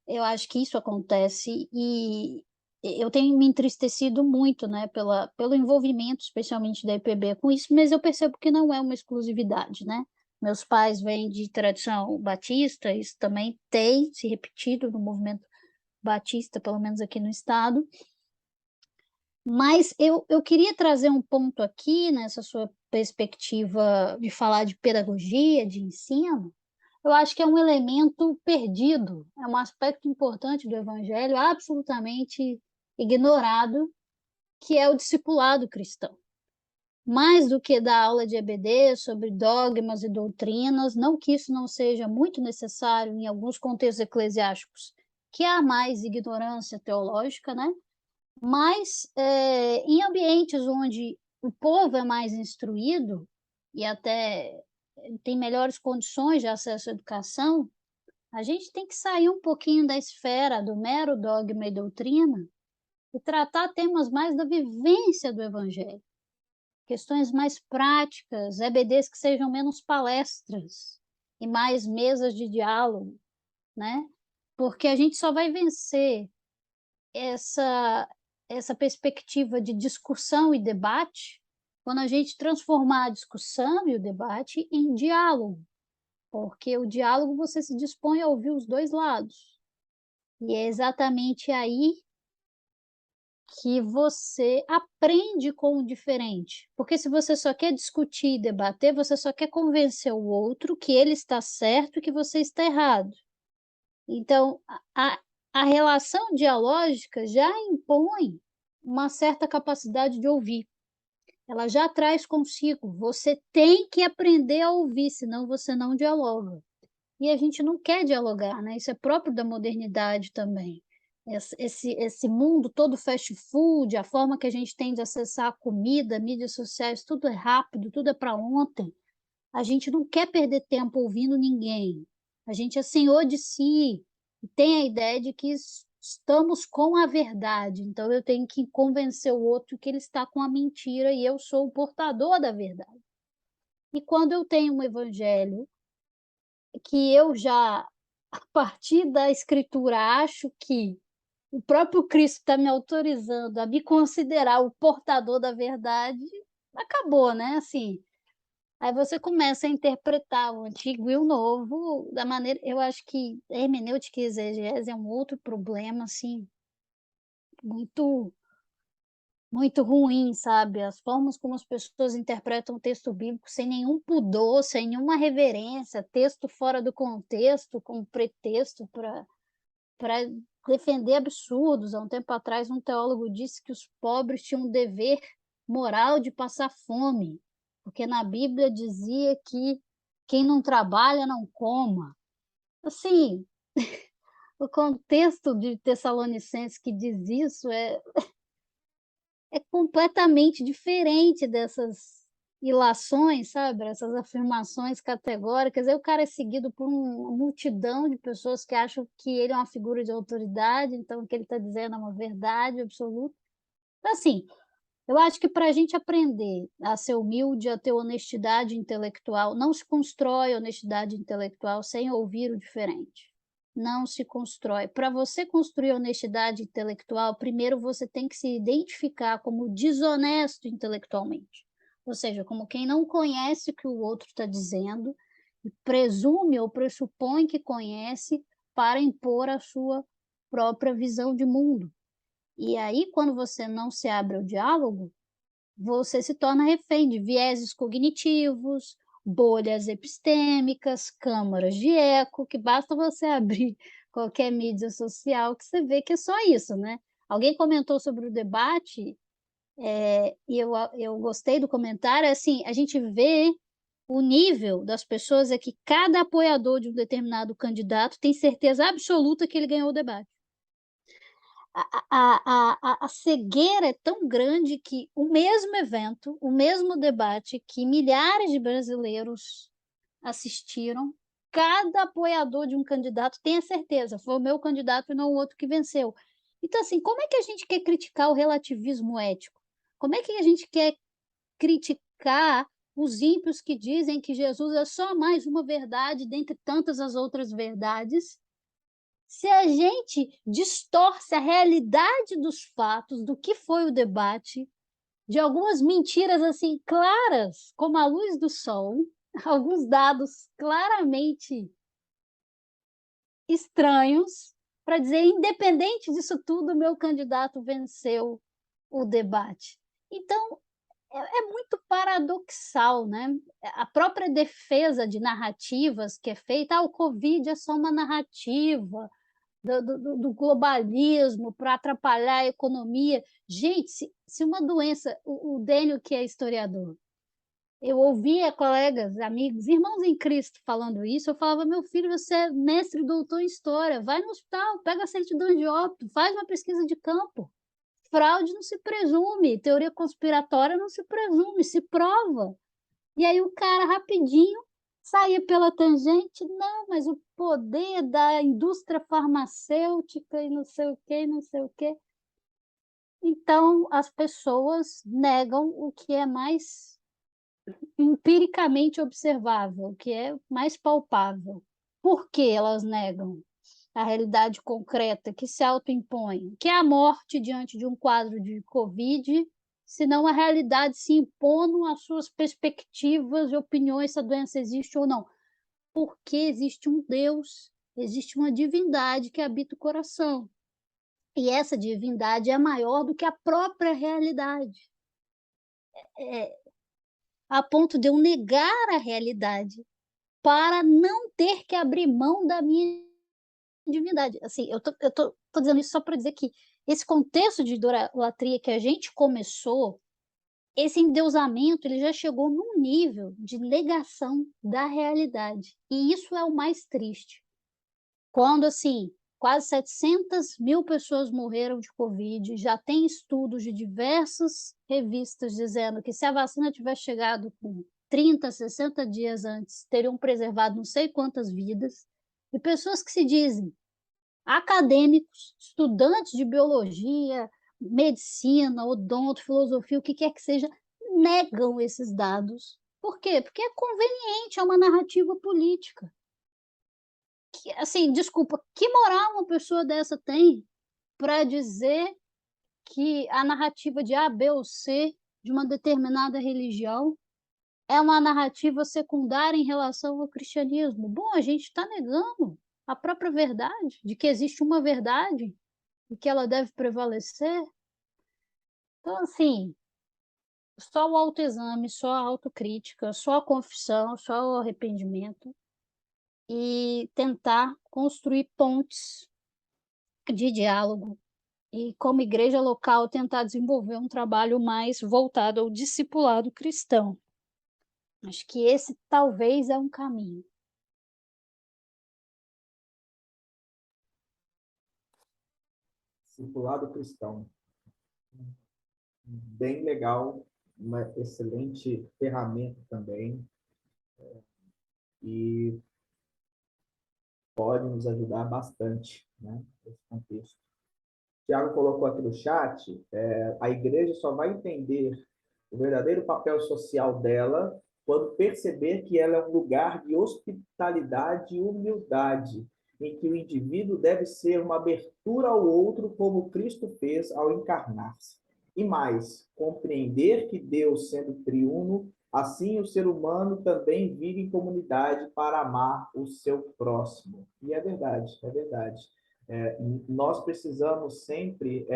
Eu acho que isso acontece e eu tenho me entristecido muito, né, pelo envolvimento, especialmente da IPB com isso, mas eu percebo que não é uma exclusividade, né? Meus pais vêm de tradição batista, isso também tem se repetido no movimento batista, pelo menos aqui no estado. Mas eu queria trazer um ponto aqui, nessa sua perspectiva de falar de pedagogia, de ensino. Eu acho que é um elemento perdido, é um aspecto importante do evangelho, absolutamente ignorado, que é o discipulado cristão. Mais do que dar aula de EBD sobre dogmas e doutrinas, não que isso não seja muito necessário em alguns contextos eclesiásticos, que há mais ignorância teológica, né? Mas em ambientes onde o povo é mais instruído e até tem melhores condições de acesso à educação, a gente tem que sair um pouquinho da esfera do mero dogma e doutrina e tratar temas mais da vivência do evangelho, questões mais práticas, EBDs que sejam menos palestras e mais mesas de diálogo, né? Porque a gente só vai vencer essa perspectiva de discussão e debate quando a gente transformar a discussão e o debate em diálogo, porque o diálogo você se dispõe a ouvir os dois lados. E é exatamente aí que você aprende com o diferente. Porque se você só quer discutir e debater, você só quer convencer o outro que ele está certo e que você está errado. Então, a relação dialógica já impõe uma certa capacidade de ouvir. Ela já traz consigo. Você tem que aprender a ouvir, senão você não dialoga. E a gente não quer dialogar, né? Isso é próprio da modernidade também. Esse mundo todo fast food, a forma que a gente tem de acessar a comida, mídias sociais, tudo é rápido, tudo é para ontem. A gente não quer perder tempo ouvindo ninguém. A gente é senhor de si e tem a ideia de que estamos com a verdade. Então eu tenho que convencer o outro que ele está com a mentira e eu sou o portador da verdade. E quando eu tenho um evangelho que eu já, a partir da escritura, acho que o próprio Cristo está me autorizando a me considerar o portador da verdade, acabou, né? Assim, aí você começa a interpretar o antigo e o novo da maneira. Eu acho que a hermenêutica e exegese é um outro problema, assim, muito, muito ruim, sabe? As formas como as pessoas interpretam o texto bíblico sem nenhum pudor, sem nenhuma reverência, texto fora do contexto, como pretexto para defender absurdos. Há um tempo atrás, um teólogo disse que os pobres tinham um dever moral de passar fome, porque na Bíblia dizia que quem não trabalha não coma. Assim, o contexto de Tessalonicenses que diz isso é completamente diferente dessas ilações, sabe? Essas afirmações categóricas. Aí o cara é seguido por uma multidão de pessoas que acham que ele é uma figura de autoridade, então o que ele está dizendo é uma verdade absoluta. Então, assim, eu acho que para a gente aprender a ser humilde, a ter honestidade intelectual, não se constrói honestidade intelectual sem ouvir o diferente. Não se constrói. Para você construir honestidade intelectual, primeiro você tem que se identificar como desonesto intelectualmente. Ou seja, como quem não conhece o que o outro está dizendo e presume ou pressupõe que conhece para impor a sua própria visão de mundo. E aí, quando você não se abre ao diálogo, você se torna refém de vieses cognitivos, bolhas epistêmicas, câmaras de eco, que basta você abrir qualquer mídia social que você vê que é só isso, né? Alguém comentou sobre o debate, e eu gostei do comentário, assim, a gente vê o nível das pessoas é que cada apoiador de um determinado candidato tem certeza absoluta que ele ganhou o debate. A cegueira é tão grande que o mesmo evento, o mesmo debate que milhares de brasileiros assistiram, cada apoiador de um candidato tem a certeza, foi o meu candidato e não o outro que venceu. Então, assim, como é que a gente quer criticar o relativismo ético? Como é que a gente quer criticar os ímpios que dizem que Jesus é só mais uma verdade dentre tantas as outras verdades, se a gente distorce a realidade dos fatos, do que foi o debate, de algumas mentiras assim claras, como a luz do sol, alguns dados claramente estranhos, para dizer, independente disso tudo, meu candidato venceu o debate. Então, é muito paradoxal, né? A própria defesa de narrativas que é feita, o Covid é só uma narrativa, do globalismo para atrapalhar a economia. Gente, se uma doença, o Dênio, que é historiador, eu ouvia colegas, amigos, irmãos em Cristo falando isso, eu falava, meu filho, você é mestre e doutor em história, vai no hospital, pega a certidão de óbito, faz uma pesquisa de campo. Fraude não se presume, teoria conspiratória não se presume, se prova. E aí o cara rapidinho saía pela tangente, não, mas o poder da indústria farmacêutica e não sei o quê, e não sei o quê. Então, as pessoas negam o que é mais empiricamente observável, o que é mais palpável. Por que elas negam a realidade concreta que se autoimpõe, que é a morte diante de um quadro de Covid, senão a realidade se impondo às suas perspectivas e opiniões se a doença existe ou não? Porque existe um Deus, existe uma divindade que habita o coração. E essa divindade é maior do que a própria realidade, a ponto de eu negar a realidade para não ter que abrir mão da minha divindade. Assim, eu tô dizendo isso só para dizer que esse contexto de idolatria que a gente começou, esse endeusamento, ele já chegou num nível de negação da realidade. E isso é o mais triste. Quando, assim, quase 700.000 pessoas morreram de Covid, já tem estudos de diversas revistas dizendo que se a vacina tivesse chegado com 30, 60 dias antes, teriam preservado não sei quantas vidas, e pessoas que se dizem acadêmicos, estudantes de biologia, medicina, odonto, filosofia, o que quer que seja, negam esses dados. Por quê? Porque é conveniente, é uma narrativa política. assim, desculpa, que moral uma pessoa dessa tem para dizer que a narrativa de A, B ou C de uma determinada religião é uma narrativa secundária em relação ao cristianismo? Bom, a gente está negando a própria verdade, de que existe uma verdade e que ela deve prevalecer. Então, assim, só o autoexame, só a autocrítica, só a confissão, só o arrependimento e tentar construir pontes de diálogo e, como igreja local, tentar desenvolver um trabalho mais voltado ao discipulado cristão. Acho que esse talvez é um caminho. Discipulado cristão. Bem legal, uma excelente ferramenta também, e pode nos ajudar bastante, né, nesse contexto. O Tiago colocou aqui no chat, a igreja só vai entender o verdadeiro papel social dela quando perceber que ela é um lugar de hospitalidade e humildade, em que o indivíduo deve ser uma abertura ao outro, como Cristo fez ao encarnar-se. E mais, compreender que Deus, sendo triuno, assim o ser humano também vive em comunidade para amar o seu próximo. E é verdade, é verdade. Nós precisamos sempre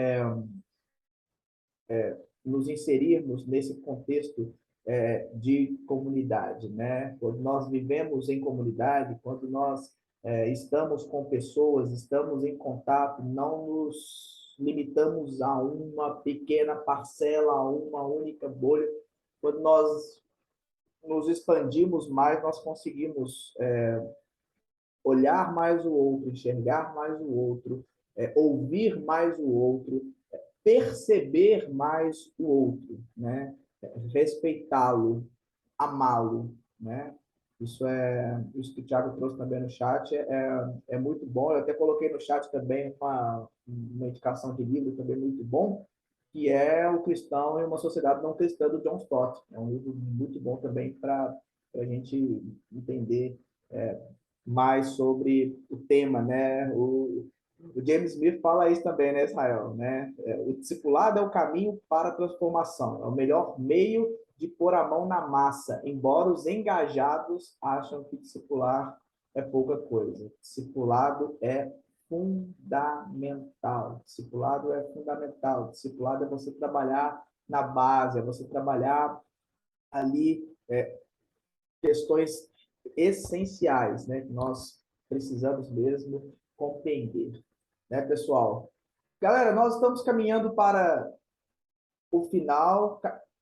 nos inserirmos nesse contexto de comunidade, né? Quando nós vivemos em comunidade, quando nós estamos com pessoas, estamos em contato, não nos limitamos a uma pequena parcela, a uma única bolha. Quando nós nos expandimos mais, nós conseguimos olhar mais o outro, enxergar mais o outro, ouvir mais o outro, perceber mais o outro, né? Respeitá-lo, amá-lo, né? Isso que o Thiago trouxe também no chat é muito bom. Eu até coloquei no chat também uma indicação de livro também muito bom, que é O Cristão em uma Sociedade Não Cristã, do John Stott. É um livro muito bom também para a gente entender mais sobre o tema, né? O James Smith fala isso também, né, Israel? Né? O discipulado é o caminho para a transformação, é o melhor meio de pôr a mão na massa, embora os engajados acham que discipular é pouca coisa. Discipulado é fundamental. Discipulado é fundamental. Discipulado é você trabalhar na base, é você trabalhar ali questões essenciais, né, que nós precisamos mesmo compreender, né, pessoal? Galera, nós estamos caminhando para o final.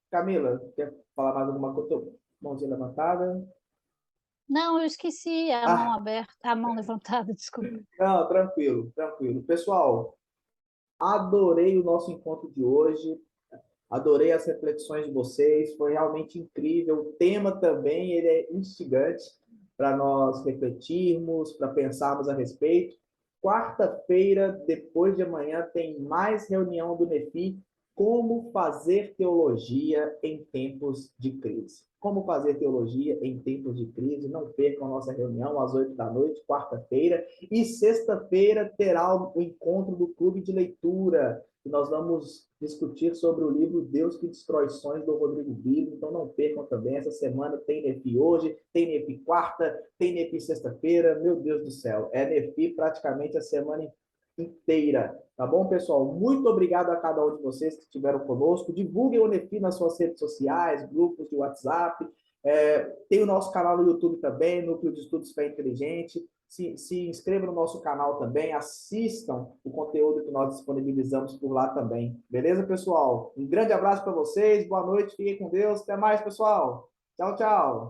Camila, quer falar mais alguma coisa? Mãozinha levantada. Não, eu esqueci a mão aberta, a mão levantada, desculpa. Não, tranquilo, tranquilo. Pessoal, adorei o nosso encontro de hoje. Adorei as reflexões de vocês, foi realmente incrível. O tema também ele é instigante para nós refletirmos, para pensarmos a respeito. Quarta-feira, depois de amanhã, tem mais reunião do NEFI, como fazer teologia em tempos de crise. Como fazer teologia em tempos de crise. Não percam a nossa reunião às 8 da noite, quarta-feira. E sexta-feira terá o encontro do Clube de Leitura, que nós vamos discutir sobre o livro Deus que Destrói Sonhos, do Rodrigo Bibo. Então não percam também, essa semana tem NEFI hoje, tem NEFI quarta, tem NEFI sexta-feira, meu Deus do céu, é NEFI praticamente a semana inteira, tá bom, pessoal? Muito obrigado a cada um de vocês que estiveram conosco, divulguem o NEFI nas suas redes sociais, grupos de WhatsApp, tem o nosso canal no YouTube também, Núcleo de Estudos Fé Inteligente. Se inscrevam no nosso canal também, assistam o conteúdo que nós disponibilizamos por lá também. Beleza, pessoal? Um grande abraço para vocês, boa noite, fiquem com Deus, até mais, pessoal. Tchau, tchau.